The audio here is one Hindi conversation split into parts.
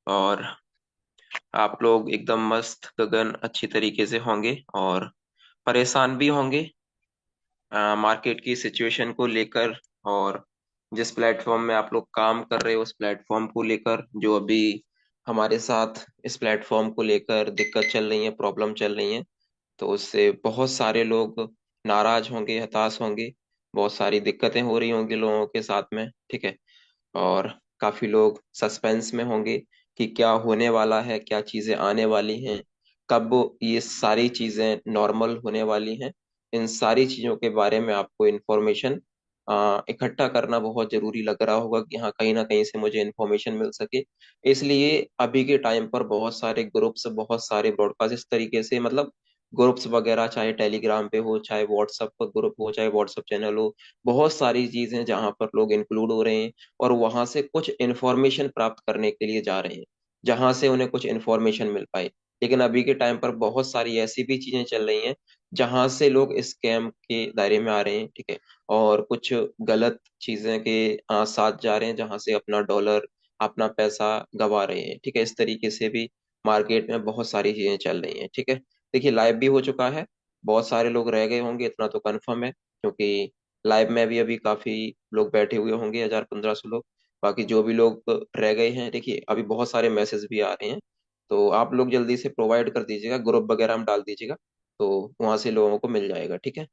और आप लोग एकदम मस्त गगन अच्छी तरीके से होंगे और परेशान भी होंगे मार्केट की सिचुएशन को लेकर। और जिस प्लेटफॉर्म में आप लोग काम कर रहे हो उस प्लेटफॉर्म को लेकर, जो अभी हमारे साथ इस प्लेटफॉर्म को लेकर दिक्कत चल रही है, प्रॉब्लम चल रही है, तो उससे बहुत सारे लोग नाराज होंगे, हताश होंगे। बहुत सारी दिक्कतें हो रही होंगी लोगों के साथ में, ठीक है। और काफी लोग सस्पेंस में होंगे कि क्या होने वाला है, क्या चीजें आने वाली हैं, कब ये सारी चीजें नॉर्मल होने वाली हैं। इन सारी चीजों के बारे में आपको इन्फॉर्मेशन इकट्ठा करना बहुत जरूरी लग रहा होगा कि हाँ, कहीं ना कहीं से मुझे इन्फॉर्मेशन मिल सके। इसलिए अभी के टाइम पर बहुत सारे ग्रुप्स, बहुत सारे ब्रॉडकास्ट इस तरीके से, मतलब ग्रुप्स वगैरह, चाहे टेलीग्राम पे हो, चाहे व्हाट्सएप पर ग्रुप हो, चाहे व्हाट्सएप चैनल हो, बहुत सारी चीजें जहां पर लोग इंक्लूड हो रहे हैं और वहां से कुछ इन्फॉर्मेशन प्राप्त करने के लिए जा रहे हैं, जहां से उन्हें कुछ इन्फॉर्मेशन मिल पाए। लेकिन अभी के टाइम पर बहुत सारी ऐसी भी चीजें चल रही हैं जहां से लोग स्कैम के दायरे में आ रहे हैं, ठीक है। और कुछ गलत चीजें के साथ जा रहे हैं जहां से अपना डॉलर, अपना पैसा गवा रहे हैं, ठीक है। इस तरीके से भी मार्केट में बहुत सारी चीजें चल रही हैं, ठीक है। देखिए, लाइव भी हो चुका है, बहुत सारे लोग रह गए होंगे, इतना तो कंफर्म है, क्योंकि लाइव में भी अभी काफी लोग बैठे हुए होंगे, 1000-1500 लोग। बाकी जो भी लोग रह गए हैं, देखिए अभी बहुत सारे मैसेज भी आ रहे हैं, तो आप लोग जल्दी से प्रोवाइड कर दीजिएगा, ग्रुप वगैरह में डाल दीजिएगा, तो वहां से लोगों को मिल जाएगा, ठीक है।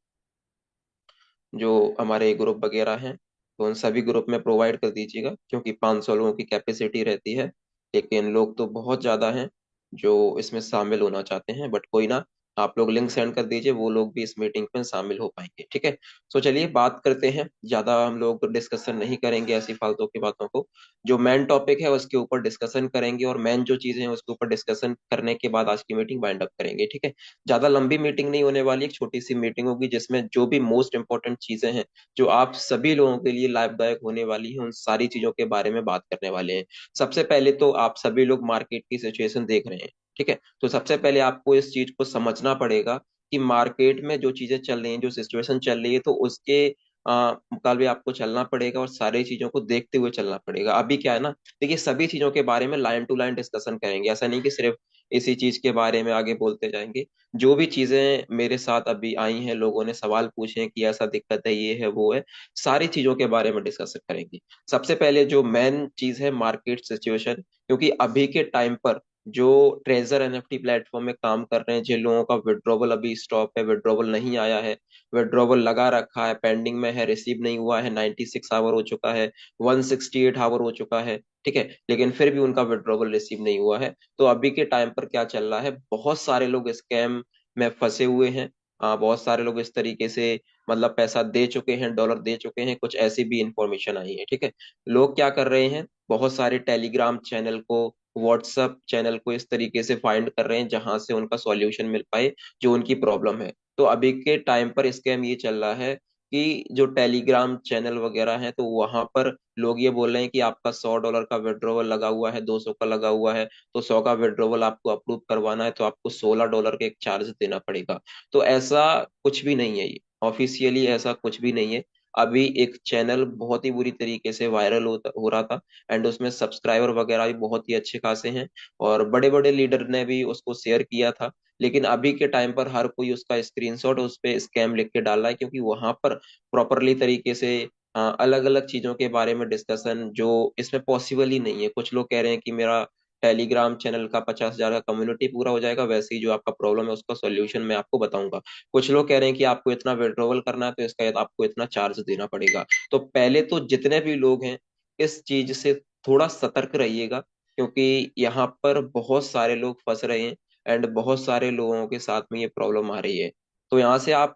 जो हमारे ग्रुप वगैरह हैं, तो उन सभी ग्रुप में प्रोवाइड कर दीजिएगा, क्योंकि 500 लोगों की कैपेसिटी रहती है। लेकिन लोग तो बहुत ज्यादा हैं जो इसमें शामिल होना चाहते हैं, बट कोई ना, आप लोग लिंक सेंड कर दीजिए, वो लोग भी इस मीटिंग में शामिल हो पाएंगे, ठीक है। तो चलिए बात करते हैं, ज्यादा हम लोग डिस्कशन नहीं करेंगे ऐसी फालतू की बातों को। जो मेन टॉपिक है उसके ऊपर डिस्कशन करेंगे, और मेन जो चीजें हैं उसके ऊपर डिस्कशन करने के बाद आज की मीटिंग वाइंड अप करेंगे, ठीक है। ज्यादा लंबी मीटिंग नहीं होने वाली, एक छोटी सी मीटिंग होगी जिसमें जो भी मोस्ट इंपॉर्टेंट चीजें हैं, जो आप सभी लोगों के लिए लाभदायक होने वाली है, उन सारी चीजों के बारे में बात करने वाले हैं। सबसे पहले तो आप सभी लोग मार्केट की सिचुएशन देख रहे हैं, ठीक है। तो सबसे पहले आपको इस चीज को समझना पड़ेगा कि मार्केट में जो चीजें चल रही हैं, जो सिचुएशन चल रही है, तो उसके मुकाबले आपको चलना पड़ेगा और सारी चीजों को देखते हुए चलना पड़ेगा। अभी क्या है ना, देखिए सभी चीजों के बारे में लाइन टू लाइन डिस्कशन करेंगे, ऐसा नहीं कि सिर्फ इसी चीज के बारे में आगे बोलते जाएंगे। जो भी चीजें मेरे साथ अभी आई हैं, लोगों ने सवाल पूछे हैं कि ऐसा दिक्कत है, ये है, वो है, सारी चीजों के बारे में डिस्कस करेंगे। सबसे पहले जो मेन चीज है, मार्केट सिचुएशन, क्योंकि अभी के टाइम पर जो ट्रेजर एनएफटी प्लेटफॉर्म में काम कर रहे हैं, जिन लोगों का विड्रॉवल अभी स्टॉप है, विड्रॉवल नहीं आया है, विड्रॉवल लगा रखा है, पेंडिंग में है, रिसीव नहीं हुआ है, 96 आवर हो चुका है, 168 आवर हो चुका है, ठीक है, लेकिन फिर भी उनका विड्रॉवल रिसीव नहीं हुआ है। तो अभी के टाइम पर क्या चल रहा है, बहुत सारे लोग स्कैम में फंसे हुए हैं। बहुत सारे लोग इस तरीके से, मतलब पैसा दे चुके हैं, डॉलर दे चुके हैं, कुछ ऐसी भी इंफॉर्मेशन आई है, ठीक है। लोग क्या कर रहे हैं, बहुत सारे टेलीग्राम चैनल को, व्हाट्सएप चैनल को इस तरीके से फाइंड कर रहे हैं जहां से उनका सॉल्यूशन मिल पाए, जो उनकी प्रॉब्लम है। तो अभी के टाइम पर स्कैम ये चल रहा है कि जो टेलीग्राम चैनल वगैरह हैं, तो वहां पर लोग ये बोल रहे हैं कि आपका $100 का विड्रॉवल लगा हुआ है, 200 का लगा हुआ है, तो 100 का विड्रॉवल आपको अप्रूव करवाना है तो आपको $16 का एक चार्ज देना पड़ेगा। तो ऐसा कुछ भी नहीं है, ये ऑफिशियली ऐसा कुछ भी नहीं है। अभी एक चैनल बहुत ही बुरी तरीके से वायरल हो रहा था, एंड उसमें सब्सक्राइबर वगैरह भी बहुत ही अच्छे खासे हैं, और बड़े बड़े लीडर ने भी उसको शेयर किया था। लेकिन अभी के टाइम पर हर कोई उसका स्क्रीनशॉट उस पे स्कैम लिख के डाल रहा है, क्योंकि वहां पर प्रॉपरली तरीके से अलग अलग चीजों के बारे में डिस्कशन, जो इसमें पॉसिबल ही नहीं है। कुछ लोग कह रहे हैं कि मेरा टेलीग्राम चैनल का 50,000 का कम्युनिटी पूरा हो जाएगा, वैसे ही जो आपका प्रॉब्लम है उसका सॉल्यूशन मैं आपको बताऊंगा। कुछ लोग कह रहे हैं कि आपको इतना विड्रॉवल करना है तो इसका आपको इतना चार्ज देना पड़ेगा। तो पहले तो जितने भी लोग हैं, इस चीज से थोड़ा सतर्क रहिएगा, क्योंकि यहाँ पर बहुत सारे लोग फंस रहे हैं, एंड बहुत सारे लोगों के साथ में ये प्रॉब्लम आ रही है। तो यहाँ से आप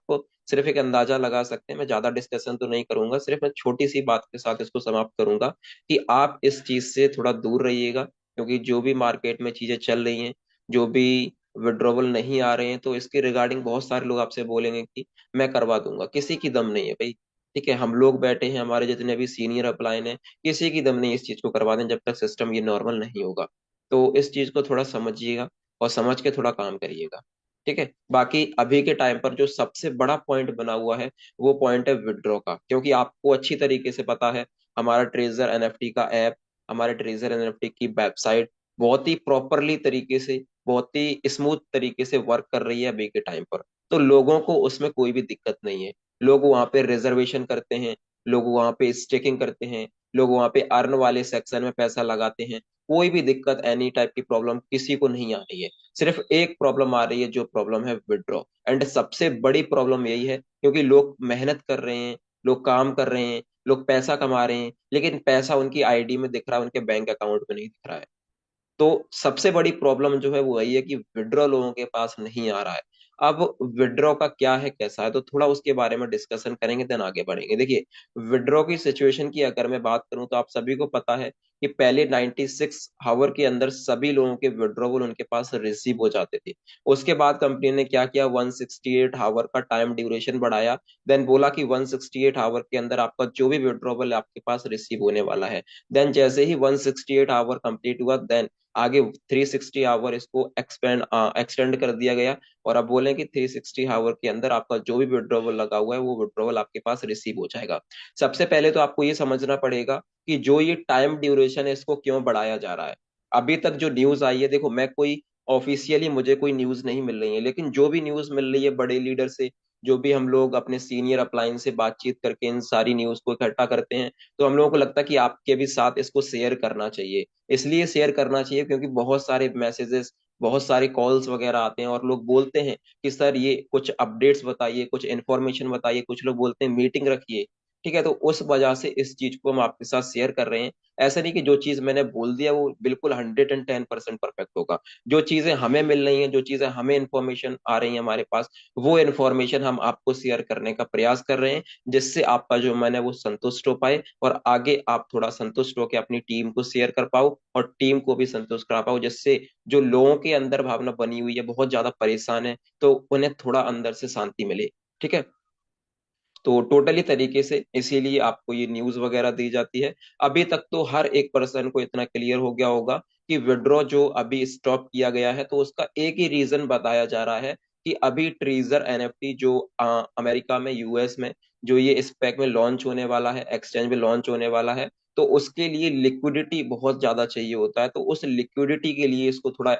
सिर्फ एक अंदाजा लगा सकते हैं, मैं ज्यादा डिस्कशन तो नहीं करूंगा, सिर्फ मैं छोटी सी बात के साथ इसको समाप्त करूंगा कि आप इस चीज से थोड़ा दूर रहिएगा, क्योंकि जो भी मार्केट में चीजें चल रही हैं, जो भी विड्रॉवल नहीं आ रहे हैं, तो इसके रिगार्डिंग बहुत सारे लोग आपसे बोलेंगे कि मैं करवा दूंगा। किसी की दम नहीं है भाई, ठीक है। हम लोग बैठे हैं, हमारे जितने भी सीनियर अपलाइन है, किसी की दम नहीं इस चीज को करवा दें जब तक सिस्टम ये नॉर्मल नहीं होगा। तो इस चीज को थोड़ा समझिएगा और समझ के थोड़ा काम करिएगा, ठीक है। बाकी अभी के टाइम पर जो सबसे बड़ा पॉइंट बना हुआ है, वो पॉइंट है विड्रॉ का, क्योंकि आपको अच्छी तरीके से पता है, हमारा ट्रेजर एनएफटी का ऐप, हमारे ट्रेजर एनएफटी की वेबसाइट, बहुत ही प्रॉपरली तरीके से, बहुत ही स्मूथ तरीके से वर्क कर रही है अभी के टाइम पर। तो लोगों को उसमें कोई भी दिक्कत नहीं है। लोग वहां पे रिजर्वेशन करते हैं, लोग वहां पे स्टेकिंग करते हैं, लोग वहां पे अर्न वाले सेक्शन में पैसा लगाते हैं। कोई भी दिक्कत, एनी टाइप की प्रॉब्लम किसी को नहीं आ रही है। सिर्फ एक प्रॉब्लम आ रही है, जो प्रॉब्लम है विड्रॉ। एंड सबसे बड़ी प्रॉब्लम यही है, क्योंकि लोग मेहनत कर रहे हैं, लोग काम कर रहे हैं, लोग पैसा कमा रहे हैं, लेकिन पैसा उनकी आईडी में दिख रहा है, उनके बैंक अकाउंट में नहीं दिख रहा है। तो सबसे बड़ी प्रॉब्लम जो है वो वही है कि विड्रॉ लोगों के पास नहीं आ रहा है। अब विड्रॉ का क्या है, कैसा है, तो थोड़ा उसके बारे में डिस्कशन करेंगे, देन आगे बढ़ेंगे। देखिए, विड्रॉ की सिचुएशन की अगर मैं बात करूं, तो आप सभी को पता है कि पहले 96 आवर के अंदर सभी लोगों के विड्रॉवल उनके पास रिसीव हो जाते थे। उसके बाद कंपनी ने क्या किया, 168 आवर का टाइम ड्यूरेशन बढ़ाया। देन बोला कि 168 आवर के अंदर आपका जो भी विड्रॉवल आपके पास रिसीव होने वाला है। देन जैसे ही 168 आवर कंप्लीट हुआ, देन आगे 360 आवर इसको एक्सटेंड कर दिया गया। और अब बोले कि 360 आवर के अंदर आपका जो भी विड्रॉवल लगा हुआ है, वो विड्रॉवल आपके पास रिसीव हो जाएगा। सबसे पहले तो आपको ये समझना पड़ेगा कि जो ये टाइम ड्यूरेशन है, इसको क्यों बढ़ाया जा रहा है। अभी तक जो न्यूज आई है, देखो मैं कोई ऑफिशियली मुझे कोई न्यूज नहीं मिल रही है, लेकिन जो भी न्यूज मिल रही है बड़े लीडर से, जो भी हम लोग अपने सीनियर अपलाइन से बातचीत करके इन सारी न्यूज को इकट्ठा करते हैं, तो हम लोगों को लगता है कि आपके भी साथ इसको शेयर करना चाहिए। इसलिए शेयर करना चाहिए क्योंकि बहुत सारे मैसेजेस, बहुत सारे कॉल्स वगैरह आते हैं, और लोग बोलते हैं कि सर ये कुछ अपडेट्स बताइए, कुछ इन्फॉर्मेशन बताइए, कुछ लोग बोलते हैं मीटिंग रखिए। ठीक है, तो उस वजह से इस चीज को हम आपके साथ शेयर कर रहे हैं। ऐसा नहीं कि जो चीज मैंने बोल दिया वो बिल्कुल 110% परफेक्ट होगा। जो चीजें हमें मिल रही हैं, जो चीजें हमें इंफॉर्मेशन आ रही है हमारे पास, वो इन्फॉर्मेशन हम आपको शेयर करने का प्रयास कर रहे हैं, जिससे आपका जो मन है वो संतुष्ट हो पाए, और आगे आप थोड़ा संतुष्ट होकर अपनी टीम को शेयर कर पाओ, और टीम को भी संतुष्ट करा पाओ, जिससे जो लोगों के अंदर भावना बनी हुई है, बहुत ज्यादा परेशान है, तो उन्हें थोड़ा अंदर से शांति मिले। ठीक है, तो टोटली तरीके से इसीलिए आपको ये न्यूज वगैरह दी जाती है। अभी तक तो हर एक पर्सन को इतना क्लियर हो गया होगा कि विड्रॉ जो अभी स्टॉप किया गया है, तो उसका एक ही रीजन बताया जा रहा है कि अभी ट्रीजर एनएफटी जो अमेरिका में, यूएस में, जो ये स्पेक में लॉन्च होने वाला है, एक्सचेंज में लॉन्च होने वाला है, तो उसके लिए लिक्विडिटी बहुत ज्यादा चाहिए होता है। तो उस लिक्विडिटी के लिए इसको थोड़ा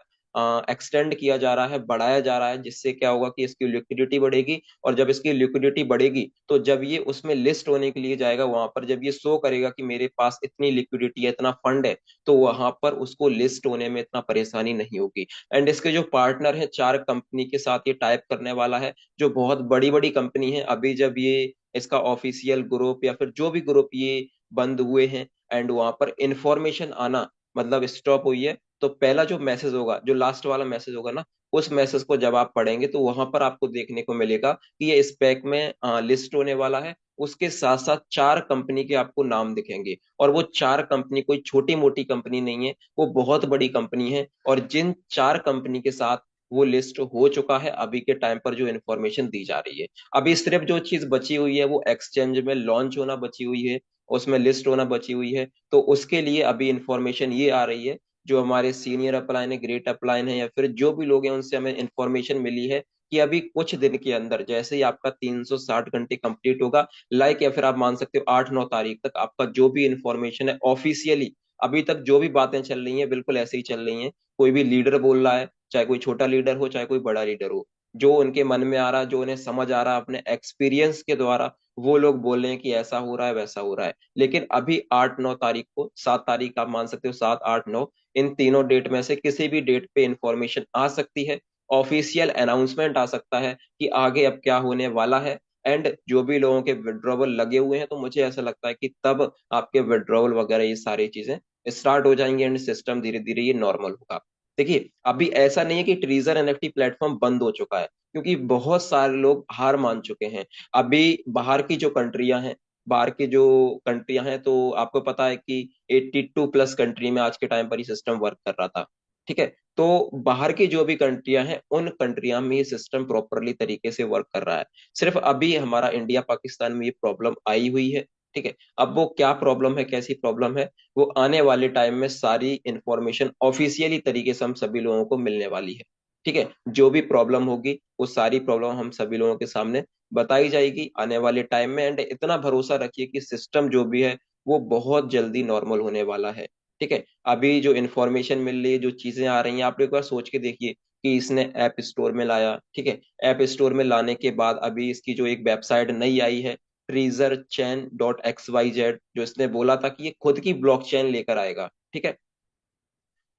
एक्सटेंड किया जा रहा है, बढ़ाया जा रहा है, जिससे क्या होगा कि इसकी लिक्विडिटी बढ़ेगी। और जब इसकी लिक्विडिटी बढ़ेगी, तो जब ये उसमें लिस्ट होने के लिए जाएगा, वहां पर जब ये शो करेगा कि मेरे पास इतनी लिक्विडिटी है, इतना फंड है, तो वहां पर उसको लिस्ट होने में इतना परेशानी नहीं होगी। एंड इसके जो पार्टनर है, 4 कंपनी के साथ ये टाइप करने वाला है, जो बहुत बड़ी बड़ी कंपनी है। अभी जब ये इसका ऑफिशियल ग्रुप या फिर जो भी ग्रुप ये बंद हुए हैं, एंड वहां पर इंफॉर्मेशन आना मतलब स्टॉप हुई है, तो पहला जो मैसेज होगा, जो लास्ट वाला मैसेज होगा ना, उस मैसेज को जब आप पढ़ेंगे, तो वहां पर आपको देखने को मिलेगा कि ये स्पेक में लिस्ट होने वाला है। उसके साथ साथ 4 कंपनी के आपको नाम दिखेंगे, और वो 4 कंपनी कोई छोटी मोटी कंपनी नहीं है, वो बहुत बड़ी कंपनी है। और जिन 4 कंपनी के साथ वो लिस्ट हो चुका है, अभी के टाइम पर जो इन्फॉर्मेशन दी जा रही है, अभी सिर्फ जो चीज बची हुई है वो एक्सचेंज में लॉन्च होना बची हुई है, उसमें लिस्ट होना बची हुई है। तो उसके लिए अभी इंफॉर्मेशन ये आ रही है, जो हमारे सीनियर अपलाइन है, ग्रेट अपलाइन है, या फिर जो भी लोग हैं, उनसे हमें इंफॉर्मेशन मिली है कि अभी कुछ दिन के अंदर, जैसे ही आपका 360 घंटे कंप्लीट होगा, लाइक, या फिर आप मान सकते हो 8-9 तारीख तक, आपका जो भी इंफॉर्मेशन है ऑफिशियली, अभी तक जो भी बातें चल रही हैं बिल्कुल ऐसे ही चल रही हैं। कोई भी लीडर बोल रहा है, चाहे कोई छोटा लीडर हो, चाहे कोई बड़ा लीडर हो, जो उनके मन में आ रहा है, जो उन्हें समझ आ रहा है अपने एक्सपीरियंस के द्वारा, वो लोग बोल रहे हैं कि ऐसा हो रहा है, वैसा हो रहा है। लेकिन अभी 8-9 तारीख को, 7 तारीख आप मान सकते हो, 7, 8, 9, इन तीनों डेट में से किसी भी डेट पे इंफॉर्मेशन आ सकती है। ऑफिशियल अनाउंसमेंट आ सकता है कि आगे अब क्या होने वाला है। एंड जो भी लोगों के विड्रॉवल लगे हुए हैं, तो मुझे ऐसा लगता है कि तब आपके विड्रॉवल वगैरह ये सारी चीजें स्टार्ट हो जाएंगे, एंड सिस्टम धीरे धीरे ये नॉर्मल होगा। देखिए, अभी ऐसा नहीं है कि ट्रीजर एनएफटी प्लेटफॉर्म बंद हो चुका है, क्योंकि बहुत सारे लोग हार मान चुके हैं। अभी बाहर की जो कंट्रियां हैं, बाहर की जो कंट्रियां हैं, तो आपको पता है कि 82+ कंट्री में आज के टाइम पर ये सिस्टम वर्क कर रहा था। ठीक है, तो बाहर की जो भी कंट्रियां हैं, उन कंट्रियां में ये सिस्टम प्रॉपरली तरीके से वर्क कर रहा है। सिर्फ अभी हमारा इंडिया पाकिस्तान में ये प्रॉब्लम आई हुई है। ठीक है, अब वो क्या प्रॉब्लम है, कैसी प्रॉब्लम है, वो आने वाले टाइम में सारी इंफॉर्मेशन ऑफिशियली तरीके से हम सभी लोगों को मिलने वाली है। ठीक है, जो भी प्रॉब्लम होगी, वो सारी प्रॉब्लम हम सभी लोगों के सामने बताई जाएगी आने वाले टाइम में। एंड इतना भरोसा रखिए कि सिस्टम जो भी है, वो बहुत जल्दी नॉर्मल होने वाला है। ठीक है, अभी जो इन्फॉर्मेशन मिल रही है, जो चीजें आ रही हैं, आप एक बार सोच के देखिए कि इसने ऐप स्टोर में लाया, ठीक है, ऐप स्टोर में लाने के बाद अभी इसकी जो एक वेबसाइट नई आई है, TreasureChain.xyz, जो इसने बोला था कि ये खुद की ब्लॉकचेन लेकर आएगा, ठीक है,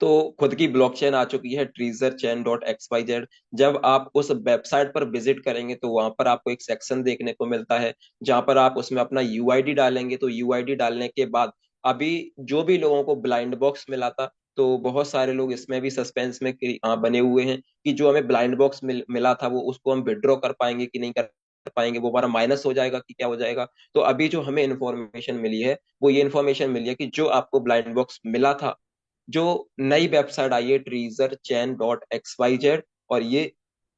तो खुद की ब्लॉकचेन आ चुकी है, TreasureChain.xyz। जब आप उस वेबसाइट पर विजिट करेंगे तो वहां पर आपको एक सेक्शन देखने को मिलता है, जहां पर आप उसमें अपना यूआईडी डालेंगे, तो यूआईडी डालने के बाद अभी जो भी लोगों को ब्लाइंड बॉक्स मिला था, तो बहुत सारे लोग इसमें भी सस्पेंस में बने हुए हैं कि जो हमें ब्लाइंड बॉक्स मिला था वो उसको हम विड्रॉ कर पाएंगे कि नहीं कर पाएंगे, वो हमारा माइनस हो जाएगा कि क्या हो जाएगा। तो अभी जो हमें इन्फॉर्मेशन मिली है, वो ये इन्फॉर्मेशन मिली है कि जो आपको ब्लाइंड बॉक्स मिला था, जो नई वेबसाइट आई है, TreasureChain.xyz, और ये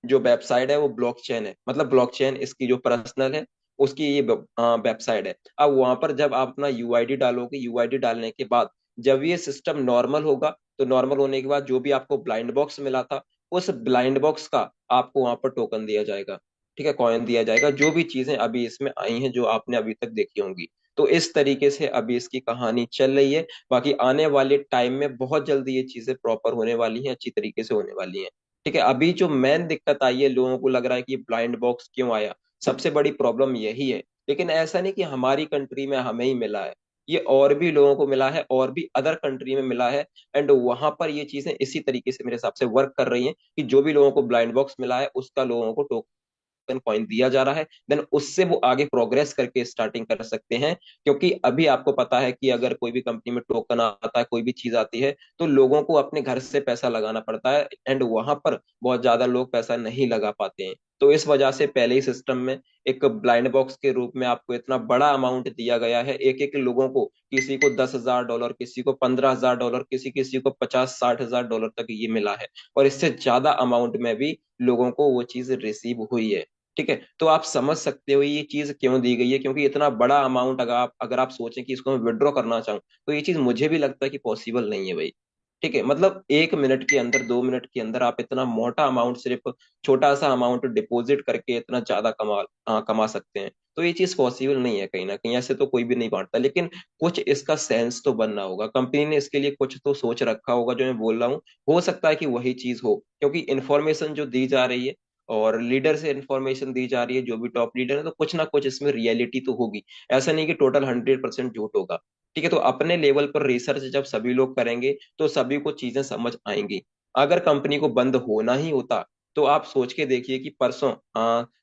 जो वेबसाइट है वो ब्लॉकचेन है, मतलब ब्लॉकचेन इसकी जो पर्सनल है, उसकी ये वेबसाइट है। अब वहां पर जब आप अपना यूआईडी डालोगे, यूआईडी डालने के बाद जब ये सिस्टम नॉर्मल होगा, तो नॉर्मल होने के बाद जो भी आपको ब्लाइंड बॉक्स मिला था, उस ब्लाइंड बॉक्स का आपको वहां पर टोकन दिया जाएगा, ठीक है, कॉइन दिया जाएगा, जो भी चीजें अभी इसमें आई हैं जो आपने अभी तक देखी होंगी। तो इस तरीके से अभी इसकी कहानी चल रही है। बाकी आने वाले टाइम में बहुत जल्दी ये चीजें प्रॉपर होने वाली हैं, अच्छी तरीके से होने वाली हैं। ठीक है, अभी जो मेन दिक्कत आई है, लोगों को लग रहा है कि ब्लाइंड बॉक्स क्यों आया, सबसे बड़ी प्रॉब्लम यही है। लेकिन ऐसा नहीं कि हमारी कंट्री में हमें ही मिला है, ये और भी लोगों को मिला है, और भी अदर कंट्री में मिला है। एंड वहां पर ये चीजें इसी तरीके से मेरे हिसाब से वर्क कर रही हैं कि जो भी लोगों को ब्लाइंड बॉक्स मिला है उसका लोगों को कॉइन दिया जा रहा है, देन उससे वो आगे प्रोग्रेस करके स्टार्टिंग कर सकते हैं। क्योंकि अभी आपको पता है कि अगर कोई भी कंपनी में टोकन आता है, कोई भी चीज आती है, तो लोगों को अपने घर से पैसा लगाना पड़ता है, एंड वहां पर बहुत ज्यादा लोग पैसा नहीं लगा पाते हैं। तो इस वजह से पहले ही सिस्टम में एक ब्लाइंड बॉक्स के रूप में आपको इतना बड़ा अमाउंट दिया गया है, एक एक लोगों को, किसी को $10,000, किसी को $15,000, किसी किसी को 50-60 हजार डॉलर तक ये मिला है। और इससे ज्यादा अमाउंट में भी लोगों को वो चीज रिसीव हुई है। ठीक है, तो आप समझ सकते हो ये चीज क्यों दी गई है, क्योंकि इतना बड़ा अमाउंट अगर आप सोचें कि इसको मैं विड्रॉ करना चाहूँ, तो ये चीज मुझे भी लगता है कि पॉसिबल नहीं है भाई। ठीक है, मतलब 1 मिनट के अंदर, 2 मिनट के अंदर आप इतना मोटा अमाउंट, सिर्फ छोटा सा अमाउंट डिपॉजिट करके इतना ज्यादा कमा सकते हैं। तो ये चीज पॉसिबल नहीं है, कहीं ना कहीं ऐसे तो कोई भी नहीं बांटता, लेकिन कुछ इसका सेंस तो बनना होगा, कंपनी ने इसके लिए कुछ तो सोच रखा होगा, जो मैं बोल रहा हूँ हो सकता है कि वही चीज हो, क्योंकि इन्फॉर्मेशन जो दी जा रही है और लीडर से इंफॉर्मेशन दी जा रही है, जो भी टॉप लीडर है, तो कुछ ना कुछ इसमें रियलिटी तो होगी। ऐसा नहीं कि टोटल 100% झूठ होगा। ठीक है, तो अपने लेवल पर रिसर्च जब सभी लोग करेंगे तो सभी को चीजें समझ आएंगी। अगर कंपनी को बंद होना ही होता, तो आप सोच के देखिए कि परसों,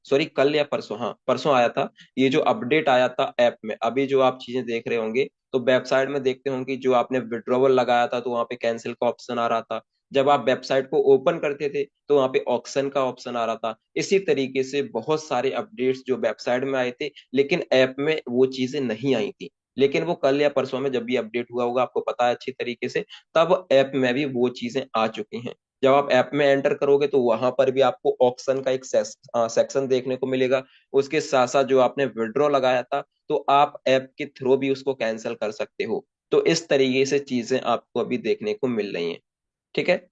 सॉरी, कल या परसों, हाँ परसों आया था, ये जो अपडेट आया था ऐप में, अभी जो आप चीजें देख रहे होंगे, तो वेबसाइट में देखते होंगे जो आपने विड्रॉवल लगाया था तो वहां पे कैंसिल का ऑप्शन आ रहा था। जब आप वेबसाइट को ओपन करते थे तो वहां पे ऑक्शन का ऑप्शन आ रहा था। इसी तरीके से बहुत सारे अपडेट्स जो वेबसाइट में आए थे, लेकिन ऐप में वो चीजें नहीं आई थी। लेकिन वो कल या परसों में जब भी अपडेट हुआ होगा, आपको पता है अच्छी तरीके से, तब ऐप में भी वो चीजें आ चुकी हैं। जब आप ऐप में एंटर करोगे तो वहां पर भी आपको ऑक्शन का एक सेक्शन देखने को मिलेगा। उसके साथ साथ जो आपने विड्रॉ लगाया था, तो आप ऐप के थ्रू भी उसको कैंसिल कर सकते हो। तो इस तरीके से चीजें आपको अभी देखने को मिल रही हैं। ठीक है,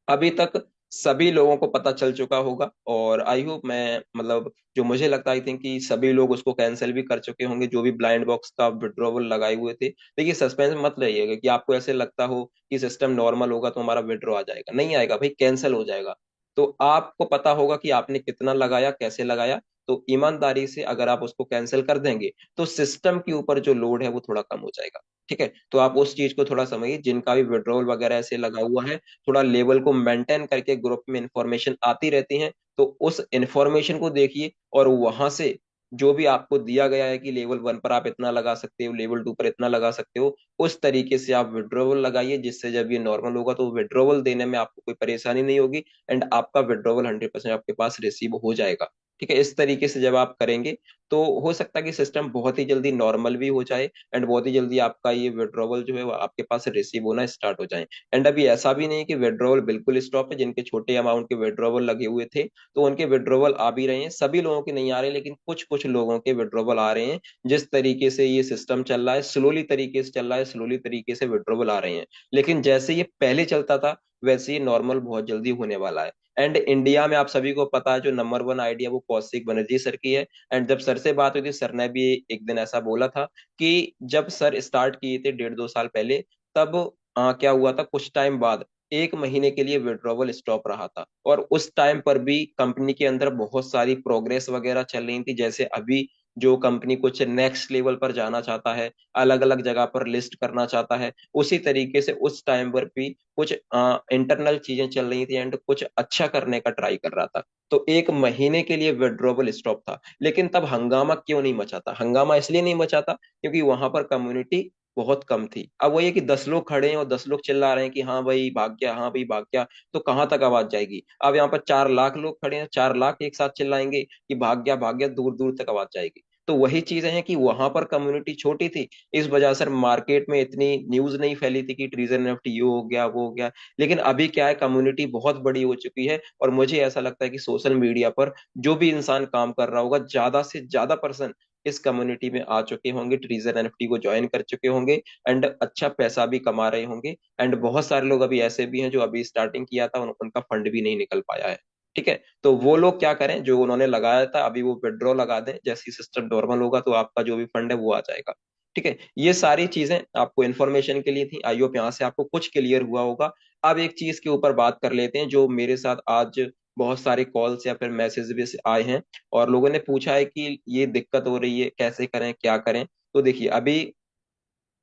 अभी तक सभी लोगों को पता चल चुका होगा, और आई होप, मैं मतलब जो मुझे लगता है, आई थिंक कि सभी लोग उसको कैंसिल भी कर चुके होंगे, जो भी ब्लाइंड बॉक्स का विड्रॉवल लगाए हुए थे। देखिए, सस्पेंस मत रहिएगा कि आपको ऐसे लगता हो कि सिस्टम नॉर्मल होगा तो हमारा विड्रॉ आ जाएगा, नहीं आएगा भाई, कैंसिल हो जाएगा। तो आपको पता होगा कि आपने कितना लगाया, कैसे लगाया, तो ईमानदारी से अगर आप उसको कैंसिल कर देंगे तो सिस्टम के ऊपर जो लोड है वो थोड़ा कम हो जाएगा। ठीक है, तो आप उस चीज को थोड़ा समझिए, जिनका भी विड्रॉवल वगैरह ऐसे लगा हुआ है, थोड़ा लेवल को मेंटेन करके ग्रुप में इंफॉर्मेशन आती रहती है, तो उस इंफॉर्मेशन को देखिए, और वहां से जो भी आपको दिया गया है कि लेवल 1 पर आप इतना लगा सकते हो, लेवल 2 पर इतना लगा सकते हो, उस तरीके से आप विड्रॉवल लगाइए, जिससे जब ये नॉर्मल होगा तो विड्रॉवल देने में आपको कोई परेशानी नहीं होगी, एंड आपका विड्रॉवल 100% आपके पास रिसीव हो जाएगा। ठीक है, इस तरीके से जब आप करेंगे तो हो सकता है कि सिस्टम बहुत ही जल्दी नॉर्मल भी हो जाए, एंड बहुत ही जल्दी आपका ये विड्रॉवल जो है वो आपके पास रिसीव होना स्टार्ट हो जाए। एंड अभी ऐसा भी नहीं कि विड्रॉवल बिल्कुल स्टॉप है, जिनके छोटे अमाउंट के विड्रॉवल लगे हुए थे तो उनके विड्रॉवल आ भी रहे हैं, सभी लोगों के नहीं आ रहे, लेकिन कुछ कुछ लोगों के विड्रॉवल आ रहे हैं। जिस तरीके से ये सिस्टम चल रहा है, स्लोली तरीके से चल रहा है, स्लोली तरीके से विड्रॉवल आ रहे हैं, लेकिन जैसे ये पहले चलता था वैसे ये नॉर्मल बहुत जल्दी होने वाला है। एंड इंडिया में आप सभी को पता है जो नंबर 1 आइडिया वो कौशिक बनर्जी सर की है। एंड जब सर से बात हुई थी, सर ने भी एक दिन ऐसा बोला था कि जब सर स्टार्ट किए थे 1.5-2 साल पहले, तब क्या हुआ था, कुछ टाइम बाद 1 महीने के लिए विड्रॉवल स्टॉप रहा था। और उस टाइम पर भी कंपनी के अंदर बहुत सारी प्रोग्रेस वगैरह चल रही थी। जैसे अभी जो कंपनी कुछ नेक्स्ट लेवल पर जाना चाहता है, अलग अलग जगह पर लिस्ट करना चाहता है, उसी तरीके से उस टाइम पर भी कुछ इंटरनल चीजें चल रही थी एंड कुछ अच्छा करने का ट्राई कर रहा था। तो 1 महीने के लिए विड्रॉवल स्टॉप था। लेकिन तब हंगामा क्यों नहीं मचा था? हंगामा इसलिए नहीं मचा था क्योंकि वहां पर कम्युनिटी बहुत कम थी। अब वही है कि 10 लोग खड़े हैं और 10 लोग चिल्ला रहे हैं कि हाँ भाई भाग गया, हाँ भाई भाग गया, तो कहाँ तक आवाज जाएगी? अब यहाँ पर 4 लाख लोग खड़े हैं, 4 लाख एक साथ चिल्लाएंगे कि भाग गया, दूर दूर तक आवाज जाएगी। तो वही चीजें हैं कि वहां पर कम्युनिटी छोटी थी, इस वजह से मार्केट में इतनी न्यूज नहीं फैली थी कि ट्रीजर एनएफटी ये हो गया वो हो गया। लेकिन अभी क्या है, कम्युनिटी बहुत बड़ी हो चुकी है और मुझे ऐसा लगता है कि सोशल मीडिया पर जो भी इंसान काम कर रहा होगा, ज्यादा से ज्यादा पर्सन इस कम्युनिटी में आ चुके होंगे, ट्रीजर एनएफटी को ज्वाइन कर चुके होंगे एंड अच्छा पैसा भी कमा रहे होंगे। एंड बहुत सारे लोग अभी ऐसे भी हैं जो अभी स्टार्टिंग किया था, उनका फंड भी नहीं निकल पाया है। ठीक है, तो वो लोग क्या करें, जो उन्होंने लगाया था अभी वो विड्रॉ लगा दें, जैसे ही सिस्टम नॉर्मल होगा तो आपका जो भी फंड है वो आ जाएगा। ठीक है, ये सारी चीजें आपको इन्फॉर्मेशन के लिए थी। आई होप यहाँ से आपको कुछ क्लियर हुआ होगा। अब एक चीज के ऊपर बात कर लेते हैं जो मेरे साथ आज बहुत सारे कॉल्स या फिर मैसेज भी आए हैं और लोगों ने पूछा है कि ये दिक्कत हो रही है, कैसे करें, क्या करें। तो देखिए, अभी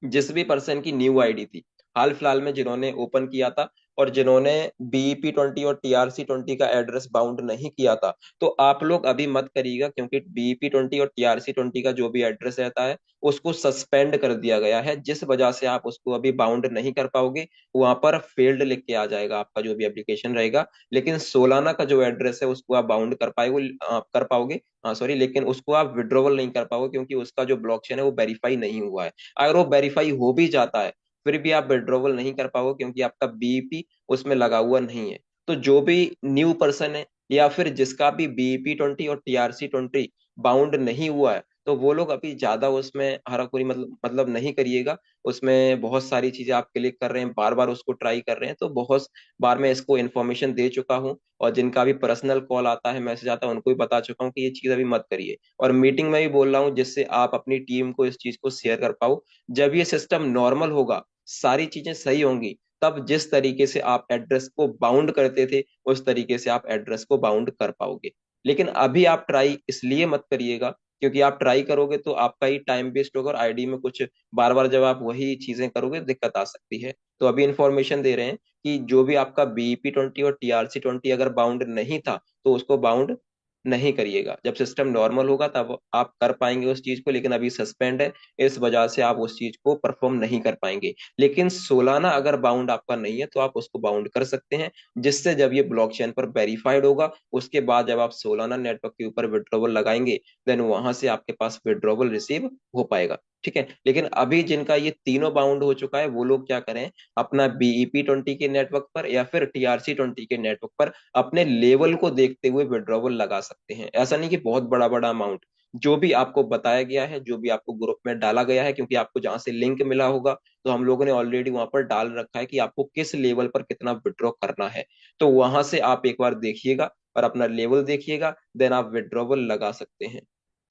जिस भी पर्सन की न्यू आईडी थी, हाल फिलहाल में जिन्होंने ओपन किया था और जिन्होंने बीईपी 20 और टीआरसी 20 का एड्रेस बाउंड नहीं किया था, तो आप लोग अभी मत करिएगा, क्योंकि बीईपी 20 और टीआरसी 20 का जो भी एड्रेस रहता है उसको सस्पेंड कर दिया गया है, जिस वजह से आप उसको अभी बाउंड नहीं कर पाओगे। वहां पर फेल्ड लिख के आ जाएगा आपका जो भी एप्लीकेशन रहेगा। लेकिन सोलाना का जो एड्रेस है उसको आप बाउंड कर पाओगे, हाँ सॉरी, लेकिन उसको आप विड्रॉवल नहीं कर पाओगे क्योंकि उसका जो ब्लॉकचेन है वो वेरीफाई नहीं हुआ है। अगर वो वेरीफाई हो भी जाता है फिर भी आप विड्रॉवल नहीं कर पाओगे क्योंकि आपका बीईपी उसमें लगा हुआ नहीं है। तो जो भी न्यू पर्सन है या फिर जिसका भी बीईपी 20 और टीआरसी 20 बाउंड नहीं हुआ है, तो वो लोग अभी ज्यादा उसमें हराखुरी मतलब नहीं करिएगा। उसमें बहुत सारी चीजें आप क्लिक कर रहे हैं, बार बार उसको ट्राई कर रहे हैं, तो बहुत बार मैं इसको इन्फॉर्मेशन दे चुका हूँ और जिनका भी पर्सनल कॉल आता है, मैसेज आता है, उनको भी बता चुका हूँ कि ये चीज अभी मत करिए। और मीटिंग में भी बोल रहा हूँ जिससे आप अपनी टीम को इस चीज को शेयर कर पाओ। जब ये सिस्टम नॉर्मल होगा, सारी चीजें सही होंगी, तब जिस तरीके से आप एड्रेस को बाउंड करते थे उस तरीके से आप एड्रेस को बाउंड कर पाओगे। लेकिन अभी आप ट्राई इसलिए मत करिएगा क्योंकि आप ट्राई करोगे तो आपका ही टाइम वेस्ट होगा और आईडी में कुछ बार बार जब आप वही चीजें करोगे दिक्कत आ सकती है। तो अभी इंफॉर्मेशन दे रहे हैं कि जो भी आपका बीईपी 20 और टीआरसी 20 अगर बाउंड नहीं था तो उसको बाउंड नहीं करिएगा। जब सिस्टम नॉर्मल होगा तब आप कर पाएंगे उस चीज को, लेकिन अभी सस्पेंड है, इस वजह से आप उस चीज को परफॉर्म नहीं कर पाएंगे। लेकिन सोलाना अगर बाउंड आपका नहीं है तो आप उसको बाउंड कर सकते हैं, जिससे जब ये ब्लॉकचेन पर वेरीफाइड होगा उसके बाद जब आप सोलाना नेटवर्क के ऊपर विड्रॉवल लगाएंगे, देन वहां से आपके पास विड्रॉवल रिसीव हो पाएगा। ठीक है, लेकिन अभी जिनका ये तीनों बाउंड हो चुका है वो लोग क्या करें, अपना बीईपी 20 के नेटवर्क पर या फिर टीआरसी 20 के नेटवर्क पर अपने लेवल को देखते हुए विड्रॉवल लगा सकते हैं। ऐसा नहीं कि बहुत बड़ा बड़ा अमाउंट, जो भी आपको बताया गया है, जो भी आपको ग्रुप में डाला गया है, क्योंकि आपको जहां से लिंक मिला होगा तो हम लोगों ने ऑलरेडी वहां पर डाल रखा है कि आपको किस लेवल पर कितना विड्रॉ करना है। तो वहां से आप एक बार देखिएगा और अपना लेवल देखिएगा, देन आप विड्रॉवल लगा सकते हैं।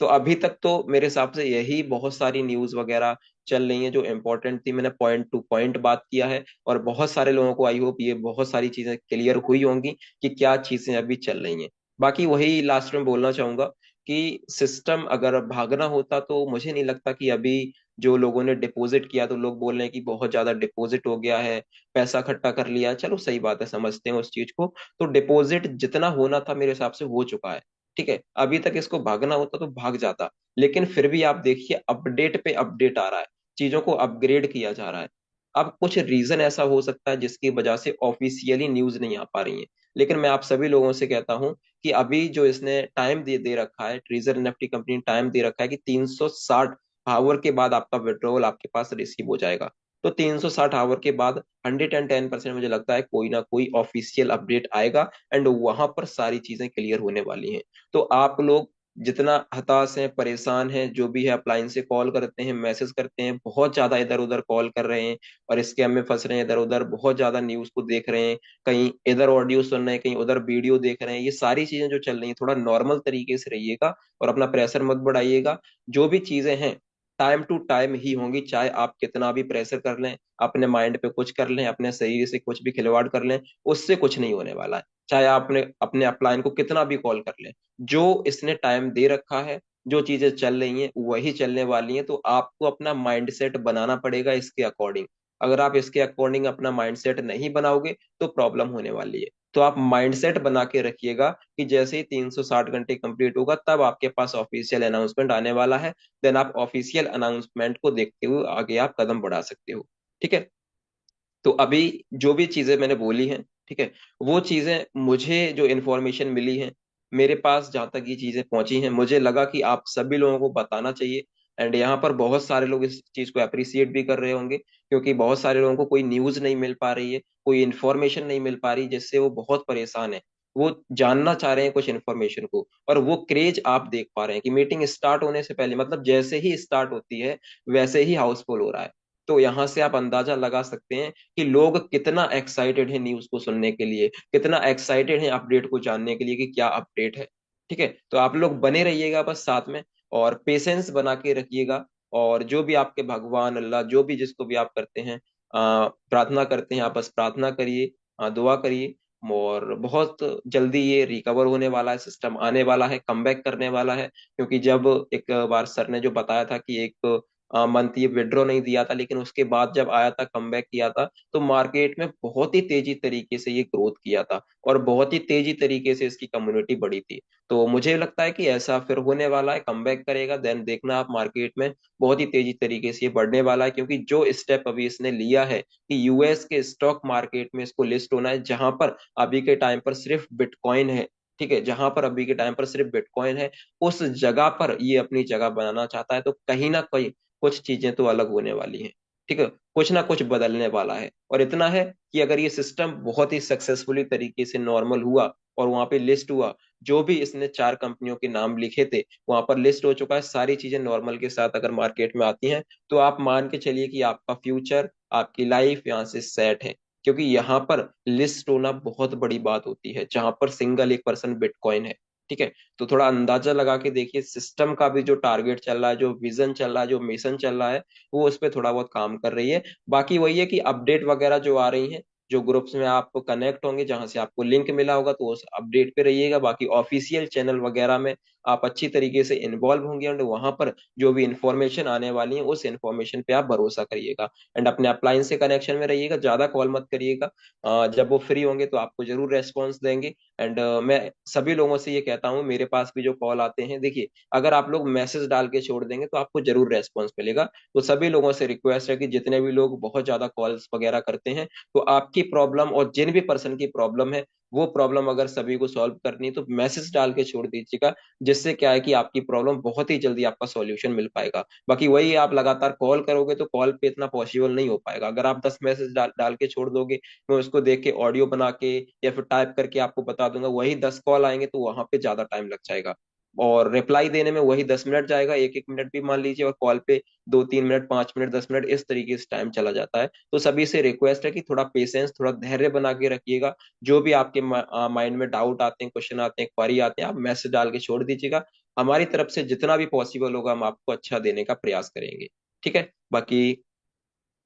तो अभी तक तो मेरे हिसाब से यही बहुत सारी न्यूज वगैरह चल रही है जो इंपॉर्टेंट थी, मैंने पॉइंट टू पॉइंट बात किया है और बहुत सारे लोगों को आई होप ये बहुत सारी चीजें क्लियर हुई होंगी कि क्या चीजें अभी चल रही हैं। बाकी वही लास्ट में बोलना चाहूंगा कि सिस्टम अगर भागना होता तो मुझे नहीं लगता कि अभी जो लोगों ने डिपॉजिट किया, तो लोग बोल रहे हैं कि बहुत ज्यादा डिपॉजिट हो गया है, पैसा इकट्ठा कर लिया है, चलो सही बात है, समझते हैं उस चीज को। तो डिपॉजिट जितना होना था मेरे हिसाब से हो चुका है। ठीक है, अभी तक इसको भागना होता तो भाग जाता, लेकिन फिर भी आप देखिए अपडेट पे अपडेट आ रहा है, चीजों को अपग्रेड किया जा रहा है। अब कुछ रीजन ऐसा हो सकता है जिसकी वजह से ऑफिशियली न्यूज नहीं आ पा रही है, लेकिन मैं आप सभी लोगों से कहता हूं कि अभी जो इसने टाइम दे रखा है, ट्रेजर एनएफटी कंपनी ने टाइम दे रखा है कि 360 आवर के बाद आपका विड्रॉवल आपके पास रिसीव हो जाएगा। तो 360 आवर के बाद 110% मुझे लगता है कोई ना कोई ऑफिशियल अपडेट आएगा एंड वहां पर सारी चीजें क्लियर होने वाली हैं। तो आप लोग जितना हताश हैं, परेशान हैं, जो भी है अपलाइन से कॉल करते हैं, मैसेज करते हैं, बहुत ज्यादा इधर उधर कॉल कर रहे हैं और स्कैम में फंस रहे हैं, इधर उधर बहुत ज्यादा न्यूज को देख रहे हैं, कहीं इधर ऑडियो सुन रहे हैं, कहीं उधर वीडियो देख रहे हैं, ये सारी चीजें जो चल रही हैं, थोड़ा नॉर्मल तरीके से रहिएगा और अपना प्रेशर मत बढ़ाइएगा। जो भी चीजें हैं टाइम टू टाइम ही होंगी, चाहे आप कितना भी प्रेशर कर लें, अपने माइंड पे कुछ कर लें, अपने शरीर से कुछ भी खिलवाड़ कर लें, उससे कुछ नहीं होने वाला है। चाहे आपने अपने अपलाइन को कितना भी कॉल कर लें, जो इसने टाइम दे रखा है, जो चीजें चल रही हैं वही चलने वाली हैं। तो आपको अपना माइंड सेट बनाना पड़ेगा इसके अकॉर्डिंग। अगर आप इसके अकॉर्डिंग अपना माइंड सेट नहीं बनाओगे तो प्रॉब्लम होने वाली है। तो आप माइंडसेट बना के रखिएगा कि जैसे ही 360 घंटे कंप्लीट होगा तब आपके पास ऑफिशियल अनाउंसमेंट आने वाला है। देन आप ऑफिशियल अनाउंसमेंट को देखते हुए आगे आप कदम बढ़ा सकते हो। ठीक है। तो अभी जो भी चीजें मैंने बोली हैं, ठीक है, वो चीजें मुझे जो इन्फॉर्मेशन मिली है, मेरे पास जहां तक ये चीजें पहुंची हैं, मुझे लगा कि आप सभी लोगों को बताना चाहिए। एंड यहाँ पर बहुत सारे लोग इस चीज को अप्रिसिएट भी कर रहे होंगे, क्योंकि बहुत सारे लोगों को कोई न्यूज नहीं मिल पा रही है, कोई इन्फॉर्मेशन नहीं मिल पा रही, जिससे वो बहुत परेशान है। वो जानना चाह रहे हैं कुछ इन्फॉर्मेशन को, और वो क्रेज आप देख पा रहे हैं कि मीटिंग स्टार्ट होने से पहले, मतलब जैसे ही स्टार्ट होती है वैसे ही हाउसफुल हो रहा है। तो यहाँ से आप अंदाजा लगा सकते हैं कि लोग कितना एक्साइटेड है न्यूज को सुनने के लिए, कितना एक्साइटेड है अपडेट को जानने के लिए कि क्या अपडेट है। ठीक है, तो आप लोग बने रहिएगा बस साथ में, और पेशेंस बना के रखिएगा। और जो भी आपके भगवान अल्लाह, जो भी जिसको भी आप करते हैं, प्रार्थना करते हैं, आप बस प्रार्थना करिए, दुआ करिए। और बहुत जल्दी ये रिकवर होने वाला है, सिस्टम आने वाला है, कमबैक करने वाला है। क्योंकि जब एक बार सर ने जो बताया था कि एक मंथ ये विड्रॉ नहीं दिया था, लेकिन उसके बाद जब आया था, कमबैक किया था, तो मार्केट में बहुत ही तेजी तरीके से ये ग्रोथ किया था, और बहुत ही तेजी तरीके से इसकी कम्युनिटी बढ़ी थी। तो मुझे लगता है कि ऐसा फिर होने वाला है, कमबैक करेगा, देन देखना आप मार्केट में बहुत ही तेजी तरीके से ये बढ़ने वाला है। क्योंकि जो स्टेप अभी इसने लिया है कि यूएस के स्टॉक मार्केट में इसको लिस्ट होना है, जहां पर अभी के टाइम पर सिर्फ बिटकॉइन है, ठीक है, जहां पर अभी के टाइम पर सिर्फ बिटकॉइन है, उस जगह पर ये अपनी जगह बनाना चाहता है। तो कहीं ना कहीं कुछ चीजें तो अलग होने वाली हैं। ठीक है, कुछ ना कुछ बदलने वाला है। और इतना है कि अगर ये सिस्टम बहुत ही सक्सेसफुली तरीके से नॉर्मल हुआ और वहां पे लिस्ट हुआ, जो भी इसने 4 कंपनियों के नाम लिखे थे वहां पर लिस्ट हो चुका है, सारी चीजें नॉर्मल के साथ अगर मार्केट में आती हैं, तो आप मान के चलिए कि आपका फ्यूचर, आपकी लाइफ यहाँ से सेट है। क्योंकि यहाँ पर लिस्ट होना बहुत बड़ी बात होती है, जहां पर सिंगल 1% बिटकॉइन है। ठीक है, तो थोड़ा अंदाजा लगा के देखिए, सिस्टम का भी जो टारगेट चल रहा है, जो विजन चल रहा है, जो मिशन चल रहा है, वो उस पर थोड़ा बहुत काम कर रही है। बाकी वही है कि अपडेट वगैरह जो आ रही हैं, जो ग्रुप्स में आप कनेक्ट होंगे, जहां से आपको लिंक मिला होगा, तो उस अपडेट पे रहिएगा। बाकी ऑफिशियल चैनल वगैरह में आप अच्छी तरीके से इन्वॉल्व होंगे, और वहां पर जो भी इंफॉर्मेशन आने वाली है उस इंफॉर्मेशन पे आप भरोसा करिएगा। एंड अपने अप्लायंस से कनेक्शन में रहिएगा, ज्यादा कॉल मत करिएगा। जब वो फ्री होंगे तो आपको जरूर रेस्पॉन्स देंगे। एंड मैं सभी लोगों से ये कहता हूँ, मेरे पास भी जो कॉल आते हैं, देखिए, अगर आप लोग मैसेज डाल के छोड़ देंगे तो आपको जरूर रेस्पॉन्स मिलेगा। तो सभी लोगों से रिक्वेस्ट है कि जितने भी लोग बहुत ज्यादा कॉल्स वगैरह करते हैं, तो आपकी प्रॉब्लम और जिन भी पर्सन की प्रॉब्लम है, वो प्रॉब्लम अगर सभी को सॉल्व करनी है तो मैसेज डाल के छोड़ दीजिएगा। जिससे क्या है कि आपकी प्रॉब्लम बहुत ही जल्दी आपका सॉल्यूशन मिल पाएगा। बाकी वही, आप लगातार कॉल करोगे तो कॉल पे इतना पॉसिबल नहीं हो पाएगा। अगर आप 10 मैसेज डाल के छोड़ दोगे, मैं उसको देख के ऑडियो बना के या फिर टाइप करके आपको बता दूंगा, वही 10 कॉल आएंगे तो वहां पे ज्यादा टाइम लग जाएगा। और रिप्लाई देने में वही 10 मिनट जाएगा, एक एक मिनट भी मान लीजिए, और कॉल पे 2-3 मिनट, 5 मिनट, 10 मिनट, इस तरीके से टाइम चला जाता है। तो सभी से रिक्वेस्ट है कि थोड़ा पेशेंस, थोड़ा धैर्य बना के रखिएगा। जो भी आपके माइंड में डाउट आते हैं, क्वेश्चन आते हैं, क्वारी आते हैं, आप मैसेज डाल के छोड़ दीजिएगा। हमारी तरफ से जितना भी पॉसिबल होगा हम आपको अच्छा देने का प्रयास करेंगे। ठीक है। बाकी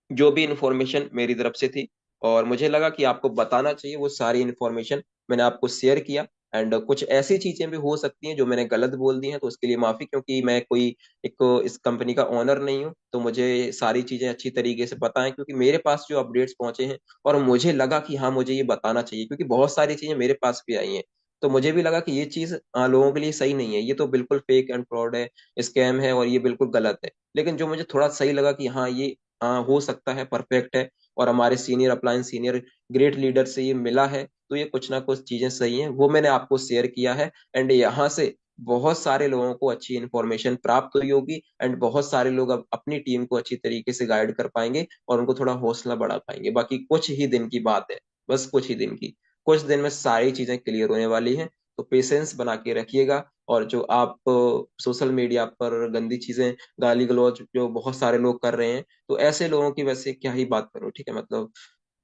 जो भी इंफॉर्मेशन मेरी तरफ से थी और मुझे लगा कि आपको बताना चाहिए, वो सारी इंफॉर्मेशन मैंने आपको शेयर किया। एंड कुछ ऐसी चीजें भी हो सकती हैं जो मैंने गलत बोल दी हैं, तो उसके लिए माफी, क्योंकि मैं कोई एक इस कंपनी का ओनर नहीं हूँ, तो मुझे सारी चीजें अच्छी तरीके से पता है। क्योंकि मेरे पास जो अपडेट्स पहुंचे हैं, और मुझे लगा कि हाँ, मुझे ये बताना चाहिए, क्योंकि बहुत सारी चीजें मेरे पास भी आई हैं। तो मुझे भी लगा कि ये चीज लोगों के लिए सही नहीं है, ये तो बिल्कुल फेक एंड फ्रॉड है, स्कैम है, और ये बिल्कुल गलत है। लेकिन जो मुझे थोड़ा सही लगा कि हाँ, ये हो सकता है, परफेक्ट है, और हमारे सीनियर अपलायंस, सीनियर ग्रेट लीडर से ये मिला है, तो ये कुछ ना कुछ चीजें सही हैं, वो मैंने आपको शेयर किया है। एंड यहाँ से बहुत सारे लोगों को अच्छी इंफॉर्मेशन प्राप्त हुई होगी, एंड बहुत सारे लोग अब अपनी टीम को अच्छी तरीके से गाइड कर पाएंगे और उनको थोड़ा हौसला बढ़ा पाएंगे। बाकी कुछ ही दिन की बात है, बस कुछ ही दिन की, कुछ दिन में सारी चीजें क्लियर होने वाली हैं। तो पेशेंस बना के रखिएगा। और जो आप सोशल मीडिया पर गंदी चीजें, गाली गलौज जो बहुत सारे लोग कर रहे हैं, तो ऐसे लोगों की वैसे क्या ही बात करो, ठीक है, मतलब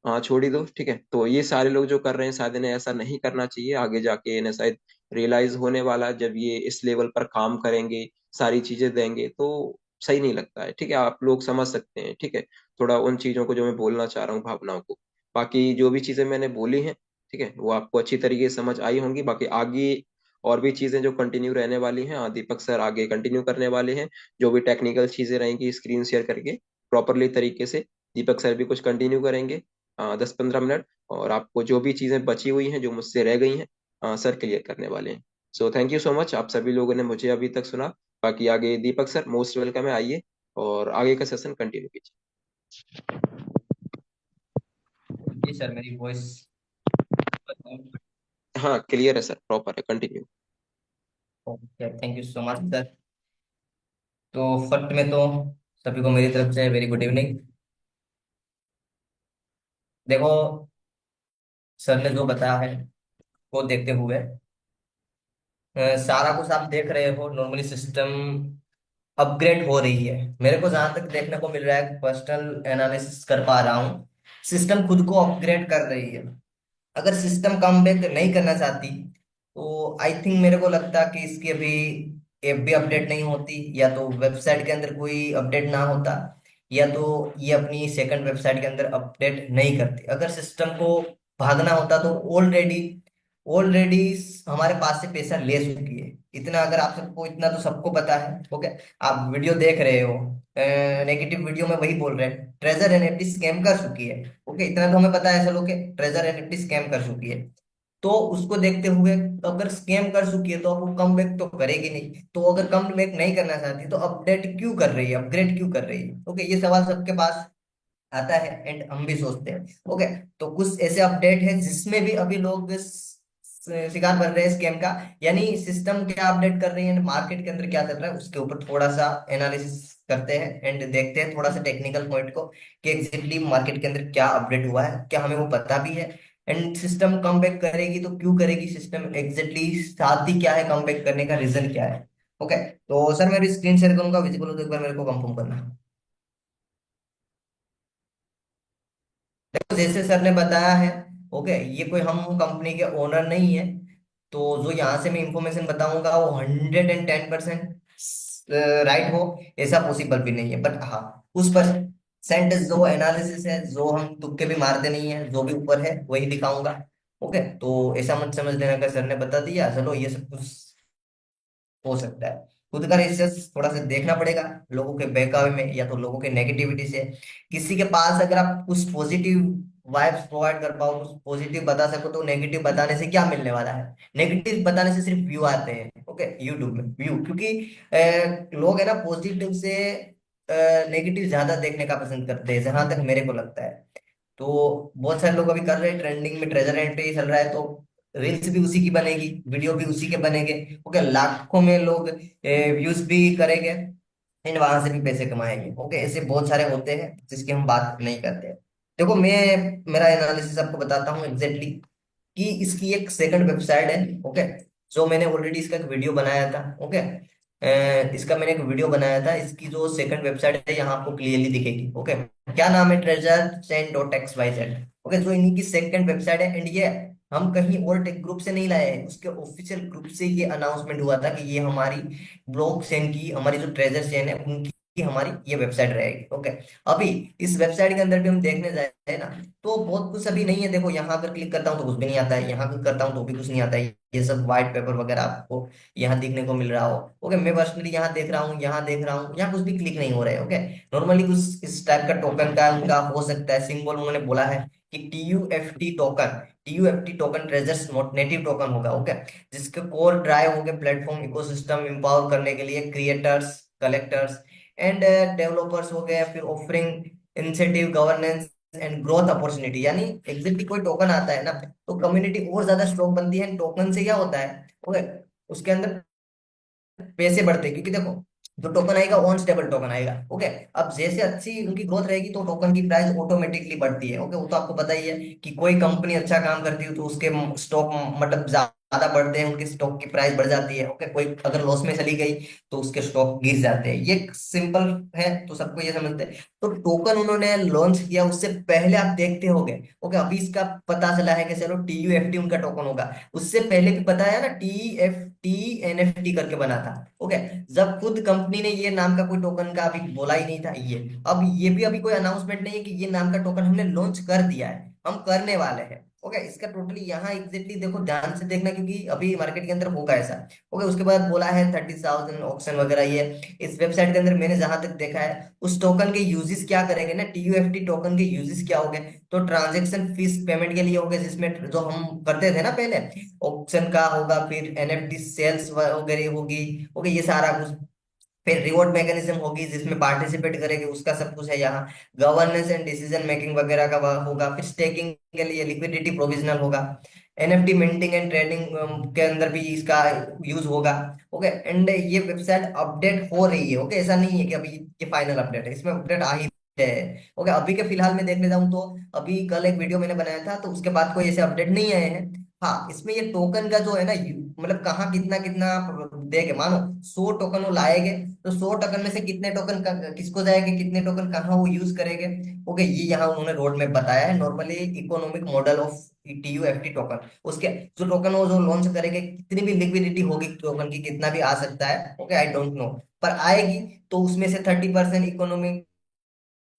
हाँ, छोड़ ही दो। ठीक है, तो ये सारे लोग जो कर रहे हैं, शायद इन्हें ऐसा नहीं करना चाहिए। आगे जाके इन्हें शायद रियलाइज होने वाला है, जब ये इस लेवल पर काम करेंगे, सारी चीजें देंगे, तो सही नहीं लगता है, ठीक है, आप लोग समझ सकते हैं, ठीक है, थोड़ा उन चीजों को जो मैं बोलना चाह रहा हूँ, भावनाओं को। बाकी जो भी चीजें मैंने बोली हैं, ठीक है, वो आपको अच्छी तरीके से समझ आई होंगी। बाकी आगे और भी चीजें जो कंटिन्यू रहने वाली हैं, दीपक सर आगे कंटिन्यू करने वाले हैं। जो भी टेक्निकल चीजें रहेंगी स्क्रीन शेयर करके प्रॉपरली तरीके से, दीपक सर भी कुछ कंटिन्यू करेंगे 10-15 मिनट। और आपको जो भी चीजें बची हुई हैं, जो मुझसे रह गई हैं, सर क्लियर करने वाले हैं। So thank you so much, आप सभी लोगों ने मुझे अभी तक सुना। बाकी आगे दीपक सर मोस्ट वेलकम है, आइए और आगे का सेशन कंटिन्यू कीजिए। जी सर, मेरी वॉइस। हाँ क्लियर है सर, प्रॉपर है, continue. Okay, thank you so much sir. तो फर्स्ट में तो सभी को मेरी तरफ से वेरी गुड इवनिंग। देखो, सर ने जो बताया है वो देखते हुए सारा कुछ आप देख रहे हो, नॉर्मली सिस्टम अपग्रेड हो रही है। मेरे को जहां तक देखने को मिल रहा है, पर्सनल एनालिसिस कर पा रहा हूँ, सिस्टम खुद को अपग्रेड कर रही है। अगर सिस्टम कम बैक नहीं करना चाहती तो आई थिंक, मेरे को लगता कि इसकी अभी ऐप भी अपडेट नहीं होती, या तो वेबसाइट के अंदर कोई अपडेट ना होता, या तो ये अपनी सेकंड वेबसाइट के अंदर अपडेट नहीं करती। अगर सिस्टम को भागना होता तो ऑलरेडी ऑलरेडी हमारे पास से पैसा ले चुकी है। इतना अगर आप सबको, इतना तो सबको पता है। ओके, आप वीडियो देख रहे हो, नेगेटिव वीडियो में वही बोल रहे हैं, ट्रेजर एनएफटी स्कैम कर चुकी है। ओके, इतना तो हमें पता है चलो कि ट्रेजर एनएफटी स्कैम कर चुकी है। तो उसको देखते हुए, तो अगर स्कैम कर चुकी है तो अब वो कम बैक तो करेगी नहीं। तो अगर कम बैक नहीं करना चाहती तो अपडेट क्यों कर रही है, अपग्रेड क्यों कर रही है? ओके, ये सवाल सबके पास आता है एंड हम भी सोचते हैं। ओके, तो कुछ ऐसे अपडेट है जिसमें भी अभी लोग शिकार बन रहे हैं स्कैम का। यानी सिस्टम क्या अपडेट कर रही है, मार्केट के अंदर क्या चल रहा है, उसके ऊपर थोड़ा सा एनालिसिस करते हैं एंड देखते हैं थोड़ा सा टेक्निकल पॉइंट को, कि एग्जैक्टली मार्केट के अंदर क्या अपडेट हुआ है, क्या हमें वो पता भी है। एंड सिस्टम कम बैक करेगी तो क्यों करेगी, सिस्टम एग्जैक्टली साथ ही क्या है, कम बैक करने का रीजन क्या है। ओके, तो सर मैं स्क्रीन शेयर करूंगा, विजिबल हो तो एक बार मेरे को कंफर्म करना। देखो, जैसे सर ने बताया है, ओके, ये कोई हम कंपनी के ओनर नहीं है। तो जो यहाँ से मैं इंफॉर्मेशन बताऊंगा वो 110% राइट हो, ऐसा पॉसिबल भी नहीं है। बट हाँ, उस परसेंट जो एनालिसिस है, जो हम तुक्के भी मारते नहीं है, जो भी ऊपर है वही दिखाऊंगा। ओके, तो ऐसा मत समझ लेना कि सर ने बता दिया चलो ये सब कुछ हो सकता है। खुद का रिसर्च थोड़ा सा देखना पड़ेगा, लोगों के बहकावे में या तो लोगों के नेगेटिविटी से। किसी के पास अगर आप कुछ पॉजिटिव वाइब्स प्रोवाइड कर पाओ, कुछ पॉजिटिव बता सको, तो नेगेटिव बताने से क्या मिलने वाला है? नेगेटिव बताने से सिर्फ व्यू आते हैं। ओके, यूट्यूब में व्यू, क्योंकि लोग है ना पॉजिटिव से नेगेटिव ज्यादा देखने का पसंद करते हैं, जहां तक मेरे को लगता है। तो बहुत सारे लोग अभी कर रहे हैं, ट्रेंडिंग में ट्रेजर हंट पे ही चल रहा है, तो रील्स भी उसी की बनेगी, वीडियो भी उसी के बनेंगे। ओके, लाखों में लोग व्यूज भी करेंगे एंड वहां से भी पैसे कमाएंगे। ओके, ऐसे बहुत सारे होते हैं जिसकी हम बात नहीं करते हैं। देखो, मैं मेरा एनालिसिस आपको बताता हूँ एग्जैक्टली कि इसकी एक सेकंड वेबसाइट है। ओके, जो मैंने ऑलरेडी इसका एक वीडियो बनाया था। ओके, इसका मैंने एक वीडियो बनाया था, इसकी जो सेकंड वेबसाइट है यहाँ आपको क्लियरली दिखेगी। ओके, क्या नाम है, treasure chain dot X Y Z. Okay, जो इन्हीं की सेकंड वेबसाइट है एंड ये हम कहीं और टेक ग्रुप से नहीं लाए हैं, उसके ऑफिशियल ग्रुप से ये अनाउंसमेंट हुआ था कि ये हमारी ब्लॉक चेन की, हमारी जो ट्रेजर चेन है उनकी हमारी ये वेबसाइट रहेगी। ओके, अभी इस वेबसाइट के अंदर भी हम देखने जाए ना, तो बहुत कुछ अभी नहीं है। देखो, यहाँ अगर क्लिक करता हूँ तो कुछ भी नहीं आता है, यहाँ क्लिक करता हूँ तो भी कुछ नहीं आता है। ये सब व्हाइट पेपर वगैरह आपको यहाँ दिखने को मिल रहा हो। ओके, मैं पर्सनली यहाँ देख रहा हूँ, यहाँ देख रहा हूँ, यहाँ कुछ भी क्लिक नहीं हो रहा है। ओके, नॉर्मली कुछ इस टाइप का टोकन का उनका हो सकता है सिंबल, उन्होंने बोला है कि टीयूएफटी टोकन ट्रेजर्स नेटिव टोकन होगा। ओके, जिसके कोर ड्राइव हो गए प्लेटफॉर्म इकोसिस्टम इंपावर करने के लिए क्रिएटर्स, कलेक्टर्स एंड डेवलपर्स हो गए, फिर offering incentive governance and growth opportunity. यानी एग्जैक्टली कोई टोकन आता है ना, तो कम्युनिटी और ज्यादा स्ट्रॉन्ग बनती है। टोकन से क्या होता है, ओके, उसके अंदर पैसे बढ़ते हैं, क्योंकि देखो जो टोकन आएगा ऑन स्टेबल टोकन आएगा। ओके, अब जैसे अच्छी उनकी ग्रोथ रहेगी तो टोकन की प्राइस ऑटोमेटिकली बढ़ती है। ओके, वो तो आपको पता ही है कि कोई कंपनी अच्छा काम करती है तो उसके स्टॉक मतलब ज्यादा बढ़ते हैं उनके स्टॉक की प्राइस बढ़ जाती है। ओके, कोई अगर लॉस में चली गई तो उसके स्टॉक गिर जाते हैं। ये सिंपल है, तो सबको ये समझते हैं। तो टोकन उन्होंने लॉन्च किया उससे पहले आप देखते होंगे। ओके, अभी इसका पता चला है कि चलो TUFT उनका टोकन होगा। उससे पहले भी बताया ना, TFT NFT करके बना था। ओके, जब खुद कंपनी ने ये नाम का कोई टोकन का अभी बोला ही नहीं था। ये अब ये भी अभी कोई अनाउंसमेंट नहीं है कि ये नाम का टोकन हमने लॉन्च कर दिया है, हम करने वाले हैं। ओके, इसका टोटली यहाँ एग्जैक्टली देखो, ध्यान से देखना, क्योंकि अभी मार्केट के अंदर होगा ऐसा। ओके, उसके बाद बोला है 30,000 ऑप्शन वगैरह। ये इस वेबसाइट के अंदर मैंने जहां तक देखा है, उस टोकन के यूजेस क्या करेंगे ना, TUFT टोकन के यूजेस क्या हो गए, तो ट्रांजेक्शन फीस पेमेंट के लिए हो गए, जिसमें जो हम करते थे ना पहले, ऑप्शन का होगा, फिर NFT सेल्स वगैरह होगी। ओके, ये सारा कुछ। फिर रिवॉर्ड मैकेनिज्म होगी जिसमें पार्टिसिपेट करेंगे, उसका सब कुछ है यहाँ। गवर्नेंस एंड डिसीजन मेकिंग वगैरह का वह होगा। फिर स्टेकिंग के लिए लिक्विडिटी प्रोविजनल होगा। NFT मिंटिंग एंड ट्रेडिंग के अंदर भी इसका यूज होगा। ओके, एंड ये वेबसाइट अपडेट हो रही है। ओके, ऐसा नहीं है कि अभी ये फाइनल अपडेट है, इसमें अपडेट आ ही है। ओके, अभी के फिलहाल में देखने जाऊं तो अभी कल एक वीडियो मैंने बनाया था, तो उसके बाद कोई ऐसे अपडेट नहीं आए हैं। हाँ, इसमें ये टोकन का जो है ना, मतलब कहाँ कितना कितना देंगे, मानो 100 टोकन वो लाएंगे, तो 100 टोकन में से कितने टोकन किसको जाएंगे, कितने टोकन कहाँ वो यूज करेंगे। ओके, ये यहाँ उन्होंने रोड मैप बताया है, normally economic model of TUFT token. उसके जो टोकन वो जो लॉन्च करेंगे, कितनी भी लिक्विडिटी होगी टोकन की, कितना भी आ सकता है। ओके, आई डोंट नो, पर आएगी। तो उसमें से 30% इकोनॉमिक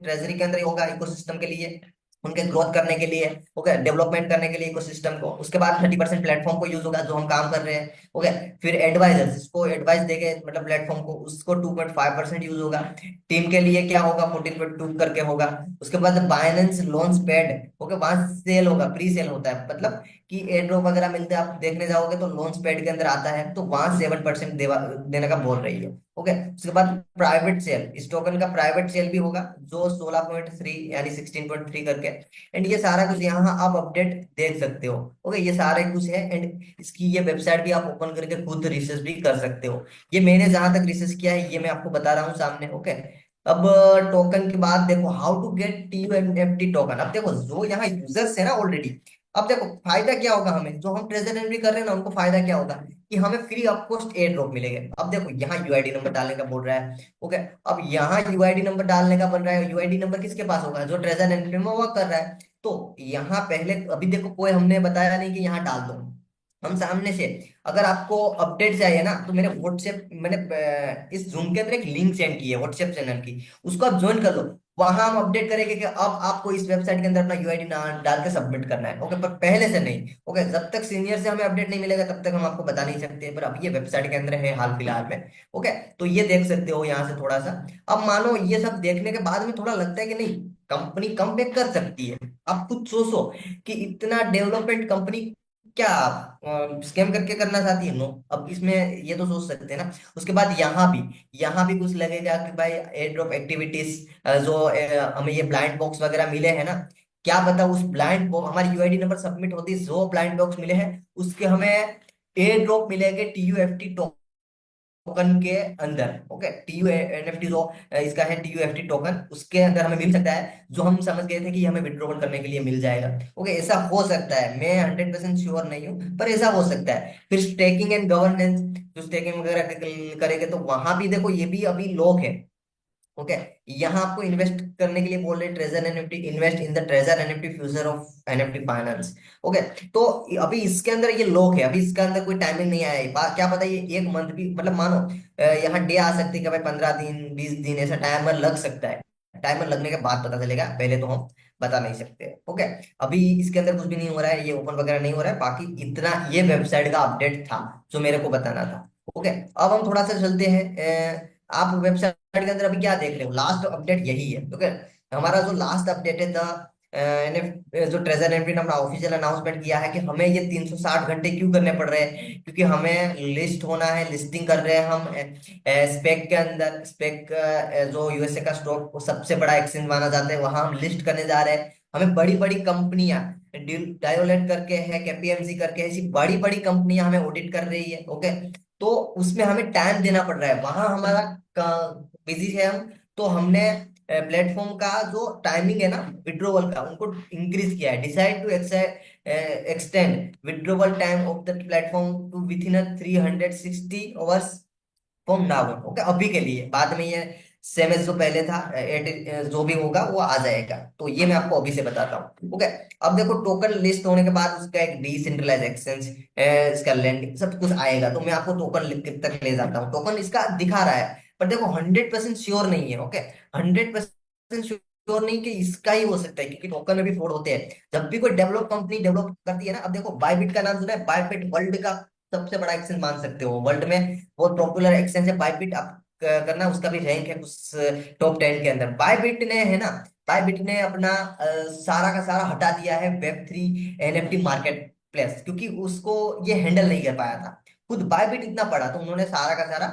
ट्रेजरी के अंदर ही होगा, इकोसिस्टम के लिए, उनके ग्रोथ करने के लिए। ओके, डेवलपमेंट करने के लिए इकोसिस्टम को। उसके बाद 30% प्लेटफॉर्म को यूज होगा जो हम काम कर रहे हैं। ओके, फिर एडवाइजर जिसको एडवाइस देंगे, मतलब प्लेटफॉर्म को, उसको 2.5% यूज होगा। टीम के लिए क्या होगा, 14.2 करके होगा। उसके बाद बाइनेंस लॉन्च पैड, ओके, वहां सेल होगा, प्री सेल होता है, मतलब कि एयर ड्रॉप वगैरह मिलते हैं, आप देखने जाओगे तो लॉन्च पैड के अंदर आता है, तो वहां 7% देने का बोल रही है। ओके, उसके बाद प्राइवेट सेल, इस टोकन का प्राइवेट सेल भी होगा, जो 16.3 यानी 16.3 करके। एंड ये सारा कुछ यहाँ आप अपडेट देख सकते हो। ओके, ये सारे कुछ है, एंड इसकी ये वेबसाइट भी आप ओपन करके खुद रिसर्च भी कर सकते हो। ये मैंने जहां तक रिसर्च किया है, ये मैं आपको बता रहा हूँ सामने। ओके, अब टोकन की बात देखो, how to get TUFT token. अब देखो, जो यहाँ यूजर्स है ना ऑलरेडी, अब देखो फायदा क्या होगा हमें, जो हम ट्रेजर एंट्री कर रहे हैं ना, उनको फायदा क्या होगा कि हमें free of cost air drop मिलेंगे। अब देखो, यहाँ UID नंबर डालने का बोल रहा है। ओके, अब यहाँ UID नंबर डालने का बन रहा है। UID नंबर किसके पास होगा, जो ट्रेजर एंट्री में वर्क कर रहा है। तो यहाँ पहले अभी देखो, कोई हमने बताया नहीं कि यहाँ डाल दो, हम सामने से। अगर आपको अपडेट चाहिए ना, तो मेरे व्हाट्सएप, मैंने इस जूम के अंदर एक लिंक सेंड की है व्हाट्सएप चैनल की, उसको आप ज्वाइन कर लो। वहां हम अपडेट करेंगे कि अब आपको इस वेबसाइट के अंदर अपना UID ना डाल के सबमिट करना है। ओके, पर पहले से नहीं। ओके, जब तक सीनियर से हमें अपडेट नहीं मिलेगा तब तक हम आपको बता नहीं सकते, पर अब ये वेबसाइट के अंदर है हाल फिलहाल में। ओके, तो ये देख सकते हो यहाँ से थोड़ा सा। अब मानो ये सब देखने के बाद में थोड़ा लगता है कि नहीं, कंपनी कम बैक कर सकती है। आप खुद सोचो कि इतना डेवलपमेंट कंपनी क्या स्कैम करके करना चाहती है। नो, अब इसमें ये तो सोच सकते हैं ना। उसके बाद यहाँ भी कुछ लगेगा कि भाई एयर ड्रॉप एक्टिविटीज, जो हमें ये ब्लाइंड बॉक्स वगैरह मिले हैं ना, क्या पता उस ब्लाइंड बॉक्स, हमारी UID नंबर सबमिट होती है, जो ब्लाइंड बॉक्स मिले हैं उसके हमें एयर ड्रॉप मिलेंगे TUFT टोकन के अंदर। ओके, TUNFT जो इसका है TUFT टोकन, उसके अंदर हमें मिल सकता है, जो हम समझ गए थे कि हमें विड्रॉल करने के लिए मिल जाएगा। ओके, ऐसा हो सकता है, मैं 100% श्योर नहीं हूँ, पर ऐसा हो सकता है। फिर स्टेकिंग एंड गवर्नेंस, जो स्टेकिंग वगैरह करेंगे, तो वहां भी देखो, ये भी अभी लॉक है। ओके, यहाँ आपको इन्वेस्ट करने के लिए बोल रहे, treasure NFT, invest in the treasure NFT future of NFT finance. Okay, तो अभी इसके अंदर ये लॉक है, अभी इसके अंदर कोई टाइमिंग नहीं आया है। क्या पता ये एक मंथ भी, मतलब मानो यहाँ डे आ सकती है कि भाई 15 दिन 20 दिन, ऐसा टाइमर लग सकता है। टाइमर लगने के बाद पता चलेगा, पहले तो हम बता नहीं सकते। ओके, अभी इसके अंदर कुछ भी नहीं हो रहा है, ये ओपन वगैरह नहीं हो रहा है। बाकी इतना ये वेबसाइट का अपडेट था जो मेरे को बताना था। ओके, अब हम थोड़ा सा चलते हैं। आप वेबसाइट के अंदर अभी क्या देख रहे हो, लास्ट अपडेट यही है। ओके, हमारा जो लास्ट अपडेट है था, जो ट्रेजर एंट्री ने अपना ऑफिशियल अनाउंसमेंट किया है कि हमें ये 360 घंटे क्यों करने पड़ रहे हैं, क्योंकि हमें लिस्ट होना है, लिस्टिंग कर रहे हैं हम स्पेक के अंदर। स्पेक जो USA का स्टॉक सबसे बड़ा एक्सचेंज माना जाता है, वहां हम लिस्ट करने जा रहे हैं। हमें बड़ी बड़ी कंपनियां, डायोलेट करके है, KPMG करके है, ऐसी बड़ी बड़ी कंपनियां हमें ऑडिट कर रही है। ओके, तो उसमें हमें टाइम देना पड़ रहा है, वहां हमारा बिजी है हम। तो हमने प्लेटफॉर्म का जो टाइमिंग है ना विड्रॉवल का, उनको इंक्रीज किया है। Decide to extend withdrawal time of the platform to within 360 hours from now. Okay, अभी के लिए, बाद में ये सेम एज जो पहले था, जो भी होगा वो आ जाएगा। तो ये मैं आपको अभी से बताता हूँ। ओके, अब देखो टोकन लिस्ट होने के बाद उसका एक डिसेंट्रलाइज एक्सचेंज, इसका लैंडिंग सब कुछ आएगा। तो मैं आपको टोकन तक ले जाता हूँ। टोकन इसका दिखा रहा है, पर देखो 100% श्योर नहीं है। ओके, 100% श्योर नहीं कि इसका ही हो सकता है, क्योंकि टोकन में भी फ्रॉड होते हैं। जब भी कोई डेवलप कंपनी डेवलप करती है ना, अब देखो बायबिट का नाम सुना है? बायबिट वर्ल्ड का सबसे बड़ा एक्सचेंज मान सकते हो, वर्ल्ड में बहुत पॉपुलर एक्सचेंज है बायबिट। आप करना, उसका भी रैंक है कुछ टॉप 10 के अंदर। बायबिट ने है ना, बायबिट ने अपना सारा का सारा हटा दिया है Web3 NFT मार्केट प्लेस, क्योंकि उसको ये हैंडल नहीं कर पाया था। खुद बायबिट इतना पड़ा तो उन्होंने सारा का सारा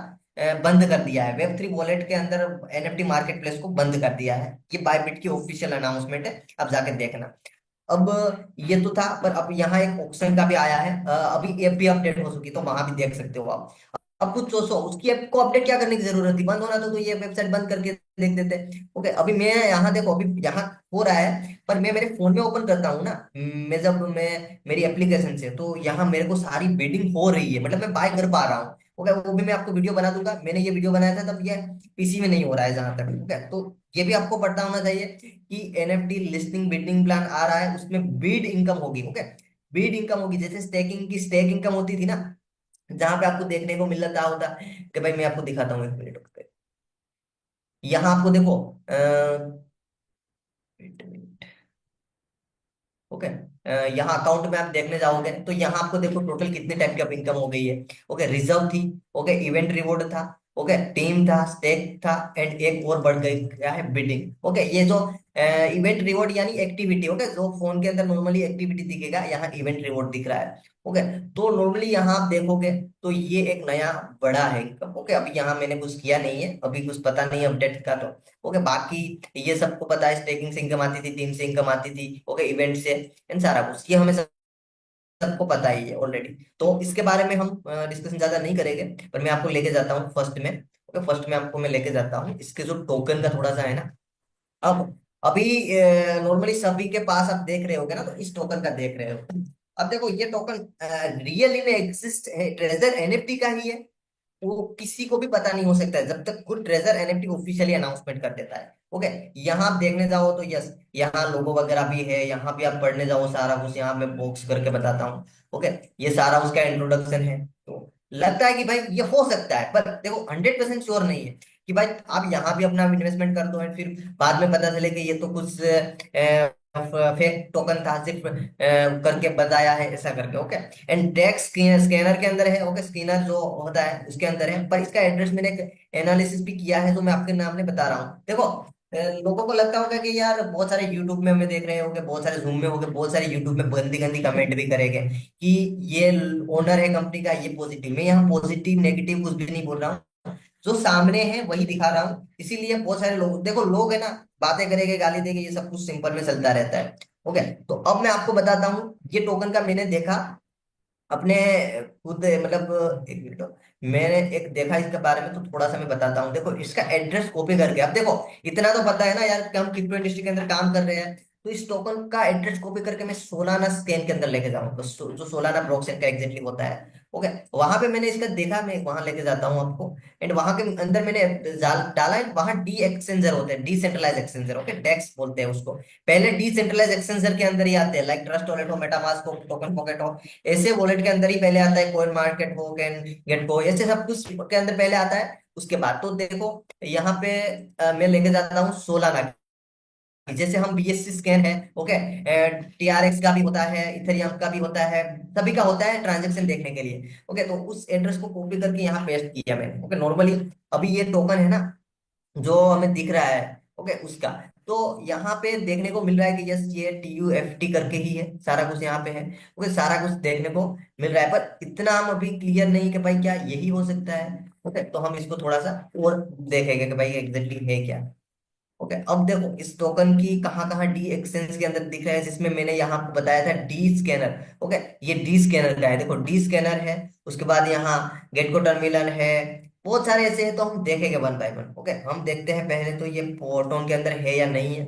बंद कर दिया है। Web3 वॉलेट के अंदर NFT मार्केट प्लेस को बंद कर दिया है। ये बायबिट की ऑफिशियल अनाउंसमेंट है, अब जाके देखना। अब ये तो था, पर अब यहाँ एक ऑप्शन का भी आया है। अभी ऐप भी अपडेट हो चुकी, तो वहां भी देख सकते हो आप। अब कुछ सोचो, उसकी ऐप को अपडेट क्या करने की जरूरत थी? बंद होना तो ये वेबसाइट बंद करके देख देते। ओके, अभी मैं यहाँ देखो, अभी यहाँ हो रहा है, पर मैं मेरे फोन में ओपन करता हूँ ना, मैं जब मैं मेरी एप्लीकेशन से, तो यहाँ मेरे को सारी बिडिंग हो रही है, मतलब मैं बाय कर पा रहा हूँ। ओके, वो भी मैं आपको वीडियो बना दूंगा। मैंने ये वीडियो बनाया था तब ये पीसी में नहीं हो रहा है जहां तक। ओके, तो ये भी आपको पता होना चाहिए कि एनएफटी लिस्टिंग बिडिंग प्लान आ रहा है, उसमें बीड इनकम होगी। ओके, बीड इनकम होगी, जैसे स्टेकिंग की स्टेक इनकम होती थी ना, जहां पे आपको देखने को मिल रहा होता कि भाई, मैं आपको दिखाता हूँ, 1 मिनट रुक। यहाँ आपको देखो, wait a minute, ओके, यहाँ अकाउंट में आप देखने जाओगे तो यहाँ आपको देखो टोटल कितने टाइप की अब इनकम हो गई है। ओके, रिजर्व थी, ओके, इवेंट रिवॉर्ड था, ओके, टीम था, स्टेक था, एंड एक और बढ़ गई, क्या है, बिडिंग। ओके, ये जो इवेंट रिवॉर्ड यानी एक्टिविटी, ओके, जो फोन के अंदर नॉर्मली एक्टिविटी दिखेगा, यहाँ इवेंट रिवॉर्ड दिख रहा है। ओके, तो नॉर्मली यहाँ आप देखोगे तो ये एक नया बड़ा है इनकम। ओके, अभी यहाँ मैंने कुछ किया नहीं है, अभी कुछ पता नहीं अपडेट का, तो ओके, बाकी ये सबको पता है, स्टेकिंग से इनकम आती थी, टीम से इनकम आती थी, ओके, इवेंट से, इन सारा कुछ ये हमें सबको पता ही है ऑलरेडी। तो इसके बारे में हम डिस्कशन ज्यादा नहीं करेंगे, पर मैं आपको लेके जाता हूँ फर्स्ट में। ओके, फर्स्ट में आपको मैं लेके जाता हूँ इसके जो टोकन का थोड़ा सा है ना। अब अभी नॉर्मली सभी के पास आप देख रहे होगे ना, तो इस टोकन का देख रहे हो। अब देखो ये टोकन रियली में एग्जिस्ट है, ट्रेजर एनएफटी का ही है। वो किसी को भी पता नहीं हो सकता है जब तक खुद ट्रेजर एनएफटी ऑफिशियली अनाउंसमेंट कर देता है। ओके, यहाँ आप देखने जाओ तो यस, यहाँ लोगो वगैरह भी है, यहाँ भी आप पढ़ने जाओ सारा कुछ, यहाँ मैं बॉक्स करके बताता हूँ। ओके, ये सारा उसका इंट्रोडक्शन है। तो लगता है कि भाई ये हो सकता है, पर देखो 100% श्योर नहीं है कि भाई आप यहाँ भी अपना इन्वेस्टमेंट कर दो और फिर बाद में पता चले कि ये तो कुछ फेक टोकन था, सिर्फ करके बताया है ऐसा करके। ओके, एंड टैक्स स्कैनर के अंदर है। ओके, स्कैनर जो होता है उसके अंदर है, पर इसका एड्रेस मैंने एक एनालिसिस भी किया है, जो मैं आपके नाम बता रहा हूँ। देखो लोगों को लगता होगा कि यार बहुत सारे यूट्यूब में हमें देख रहे होंगे, बहुत सारे जूम में होंगे, बहुत सारे यूट्यूब में गंदी गंदी कमेंट भी करेंगे कि ये ओनर है कंपनी का, ये पॉजिटिव। मैं यहाँ पॉजिटिव नेगेटिव कुछ भी नहीं बोल रहा हूँ, जो सामने है वही दिखा रहा हूँ। इसीलिए बहुत सारे लोग, देखो लोग है ना, बातें करेंगे, गाली देंगे, ये सब कुछ सिंपल में चलता रहता है। ओके, तो अब मैं आपको बताता हूँ ये टोकन का मैंने देखा अपने खुद, मतलब 1 मिनट, मैंने एक देखा इसके बारे में, तो थोड़ा सा मैं बताता हूँ। देखो इसका एड्रेस कॉपी करके, अब देखो इतना तो पता है ना यार कि हम क्रिप्टो इंडस्ट्री के अंदर काम कर रहे हैं, तो इस टोकन का एड्रेस कॉपी करके मैं सोलाना स्कैन के अंदर लेके जाऊंगा, तो जो सोलाना ब्लॉकचेन का एग्जैक्टली होता है। ओके, वहां पे मैंने इसका देखा, मैं वहां लेके जाता हूँ आपको। एंड वहां के अंदर मैंने डाला है, वहां डी एक्सचेंजर होते हैं, डिसेंट्रलाइज एक्सचेंजर, ओके, डेक्स बोलते हैं उसको। पहले डिसेंट्रलाइज एक्सचेंजर के अंदर ही आते हैं, लाइक ट्रस्ट वॉलेट हो, मेटामास्क हो, टोकन पॉकेट हो, ऐसे वॉलेट के अंदर ही पहले आता है। कॉइन मार्केट हो, कैन गेट को, ऐसे सब कुछ के अंदर पहले आता है। उसके बाद तो देखो यहाँ पे मैं लेके जाता हूँ सोलाना की। जैसे हम बीएससी स्कैन है, ओके, टीआरएक्स का भी होता है, इथेरियम का भी होता है, सभी का होता है ट्रांजेक्शन देखने के लिए। ओके, तो उस एड्रेस को कॉपी करके यहाँ पेस्ट किया मैंने। ओके, नॉर्मली अभी ये टोकन है ना जो हमें दिख रहा है, ओके, उसका, तो यहाँ पे देखने को मिल रहा है कि यस, ये TUFT करके ही है, सारा कुछ यहाँ पे है। ओके, सारा कुछ देखने को मिल रहा है, पर इतना हम अभी क्लियर नहीं कि भाई क्या यही हो सकता है। ओके, तो हम इसको थोड़ा सा और देखेंगे कि भाई एग्जैक्टली है क्या। ओके, अब देखो इस टोकन की कहाँ कहाँ डी एक्सचेंज के अंदर दिख रहा है, जिसमें मैंने यहाँ आपको बताया था डी स्कैनर। ओके, ये डी स्कैनर का है, देखो डी स्कैनर है, उसके बाद यहाँ गेटको टर्मिनल है, बहुत सारे ऐसे हैं, तो हम देखेंगे वन बाय वन। ओके, हम देखते हैं पहले तो ये फोटोन के अंदर है या नहीं है।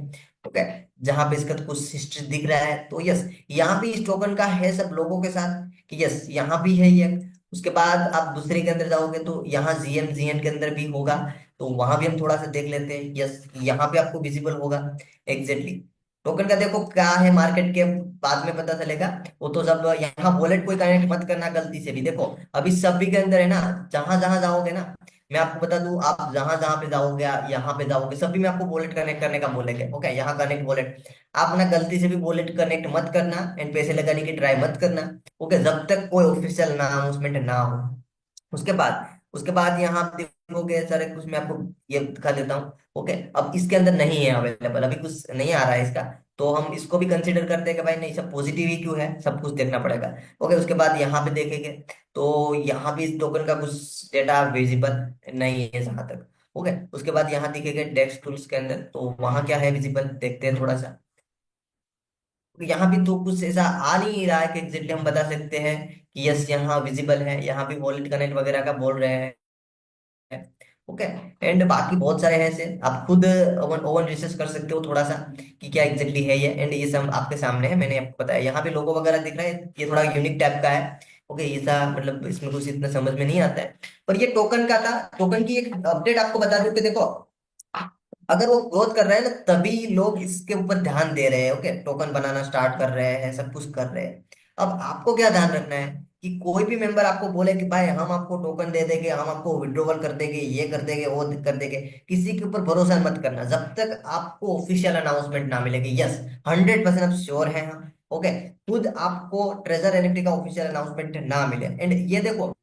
ओके, जहां पे इसका तो कुछ हिस्ट्री दिख रहा है, तो यस, यहाँ भी इस टोकन का है सब लोगों के साथ कि यस यहाँ भी है ये। उसके बाद आप दूसरे के अंदर जाओगे तो यहाँ जीएन के अंदर भी होगा, तो वहां भी हम थोड़ा सा देख लेते हैं। यस, यहाँ पे आपको विजिबल होगा एग्जैक्टली। टोकन का देखो क्या है मार्केट के, बाद में पता चलेगा। वो तो जब यहाँ वॉलेट कोई कनेक्ट मत करना गलती से भी। देखो अभी सभी के अंदर है ना, जहां जहां जाओगे ना, मैं आपको बता दूं, आप जहां जहां पे जाओगे, यहाँ पे जाओगे, सभी में आपको वॉलेट कनेक्ट करने का बोलेंगे। ओके, यहाँ कनेक्ट वॉलेट, आप ना गलती से भी वॉलेट कनेक्ट मत करना एंड पैसे लगाने की ट्राई मत करना। ओके, जब तक कोई ऑफिशियल अनाउंसमेंट ना हो। उसके बाद यहाँ आप देखोगे सारे कुछ, मैं आपको ये दिखा देता हूँ। ओके, अब इसके अंदर नहीं है अवेलेबल, अभी कुछ नहीं आ रहा है इसका, तो हम इसको भी कंसीडर करते हैं कि भाई नहीं, सब पॉजिटिव ही क्यों है, सब कुछ देखना पड़ेगा। ओके, उसके बाद यहाँ पे देखेंगे, तो यहाँ भी इस टोकन का कुछ डेटा विजिबल नहीं है जहां तक। ओके, उसके बाद यहाँ दिखेगा डेस्क टूल्स के अंदर, तो वहाँ क्या है विजिबल, देखते हैं थोड़ा सा। तो यहाँ भी तो कुछ ऐसा आ नहीं रहा है कि एग्जैक्टली हम बता सकते हैं कि यस यहाँ विजिबल है, यहाँ भी वॉलेट कनेक्ट वगैरह का बोल रहे हैं। ओके, एंड बाकी बहुत सारे हैं ऐसे, आप खुद ओवन ओवन रिसर्च कर सकते हो थोड़ा सा कि क्या एग्जैक्टली है ये। एंड ये सब आपके सामने है, मैंने आपको बताया। यहाँ पे लोगो वगैरह दिख रहा है, ये थोड़ा यूनिक टाइप का है। ओके, ये सा मतलब इसमें कुछ इतना समझ में नहीं आता है, पर ये टोकन का था। टोकन की एक अपडेट आपको बता दूं कि देखो, अगर वो ग्रोथ कर रहा है ना, तभी लोग इसके ऊपर ध्यान दे रहे हैं। ओके, टोकन बनाना स्टार्ट कर रहे हैं, सब कुछ कर रहे हैं। अब आपको क्या ध्यान रखना है कि कोई भी मेंबर आपको बोले कि भाई हम आपको टोकन दे देंगे, हम आपको विड्रॉवल कर देंगे, ये कर देंगे, वो कर देंगे, किसी के ऊपर भरोसा मत करना जब तक आपको ऑफिशियल अनाउंसमेंट ना मिलेगी। यस, 100% आप श्योर है हाँ। ओके, खुद आपको ट्रेजर एनएफटी का ऑफिशियल अनाउंसमेंट ना मिले, एंड ये देखो,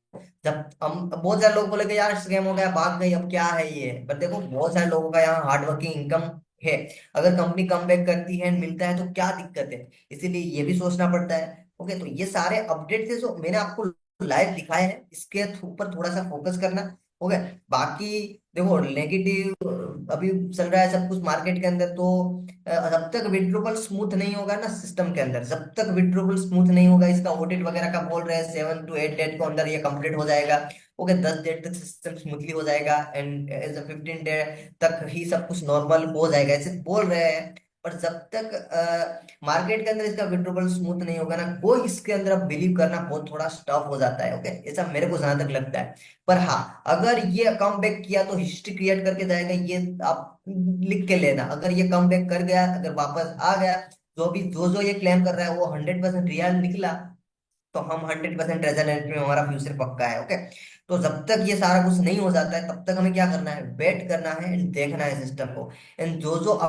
जब हम बहुत सारे लोग बोले कि यार स्कैम हो गया, भाग गई, अब क्या है ये, पर देखो बहुत सारे लोगों का यहाँ हार्ड वर्किंग इनकम है। अगर कंपनी कम बैक करती है मिलता है तो क्या दिक्कत है, इसीलिए ये भी सोचना पड़ता है। ओके, तो ये सारे अपडेट थे जो मैंने आपको लाइव दिखाए हैं, इसके ऊपर थोड़ा सा फोकस करना। ओके, बाकी देखो नेगेटिव अभी चल रहा है सब कुछ मार्केट के अंदर, तो जब तक विड्रोबल स्मूथ नहीं होगा ना सिस्टम के अंदर, जब तक विड्रोबल स्मूथ नहीं होगा, इसका ऑडिट वगैरह का बोल रहे हैं 7 to 8 डेट के अंदर ये कंप्लीट हो जाएगा। ओके, 10 डेट तक सिस्टम स्मूथली हो जाएगा, एंड एज अ 15 डेट तक ही सब कुछ नॉर्मल हो जाएगा, ऐसे बोल रहे हैं। पर जब तक मार्केट के अंदर इसका विड्रोबल स्मूथ नहीं होगा ना, वो इसके अंदर अब बिलीव करना बहुत थोड़ा टफ हो जाता है। ओके, ऐसा मेरे को जहां तक लगता है। पर हाँ, अगर ये कम बैक किया तो हिस्ट्री क्रिएट करके जाएगा, ये आप लिख के लेना। अगर ये कम बैक कर गया, अगर वापस आ गया, जो जो ये क्लेम कर रहा है वो 100% रियल निकला, तो हम 100% रेजोनेंस में हमारा फ्यूचर पक्का है। ओके, तो जब तक ये सारा कुछ नहीं हो जाता है, तब तक हमें क्या करना है, वेट करना है and देखना है सिस्टम को। एंड जो जो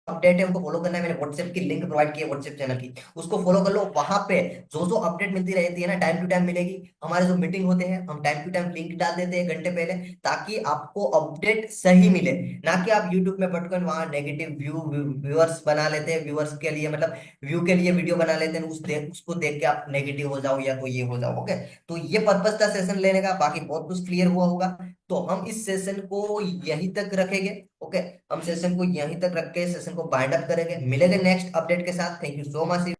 अपडेट है उनको फॉलो करना है। मैंने व्हाट्सएप की लिंक प्रोवाइड की है, व्हाट्सएप चैनल की, उसको फॉलो कर लो। वहां पे जो जो अपडेट मिलती रहती है ना, टाइम टू टाइम मिलेगी। हमारे जो मीटिंग होते हैं, हम टाइम टू टाइम लिंक डाल देते हैं घंटे पहले, ताकि आपको अपडेट सही मिले। ना कि आप यूट्यूब में भटकन वहां नेगेटिव व्यूअर्स बना लेते हैं, व्यूअर्स के लिए मतलब व्यू के लिए वीडियो बना लेते हैं, उसको देख के आप नेगेटिव हो जाओ या तो ये हो जाओ। ओके, तो ये पर्पज था सेशन लेने का, बाकी बहुत कुछ क्लियर हुआ होगा। तो हम इस सेशन को यहीं तक रखेंगे। ओके, हम सेशन को यहीं तक रख के सेशन को बाइंड अप करेंगे, मिलेंगे नेक्स्ट अपडेट के साथ। Thank you so much.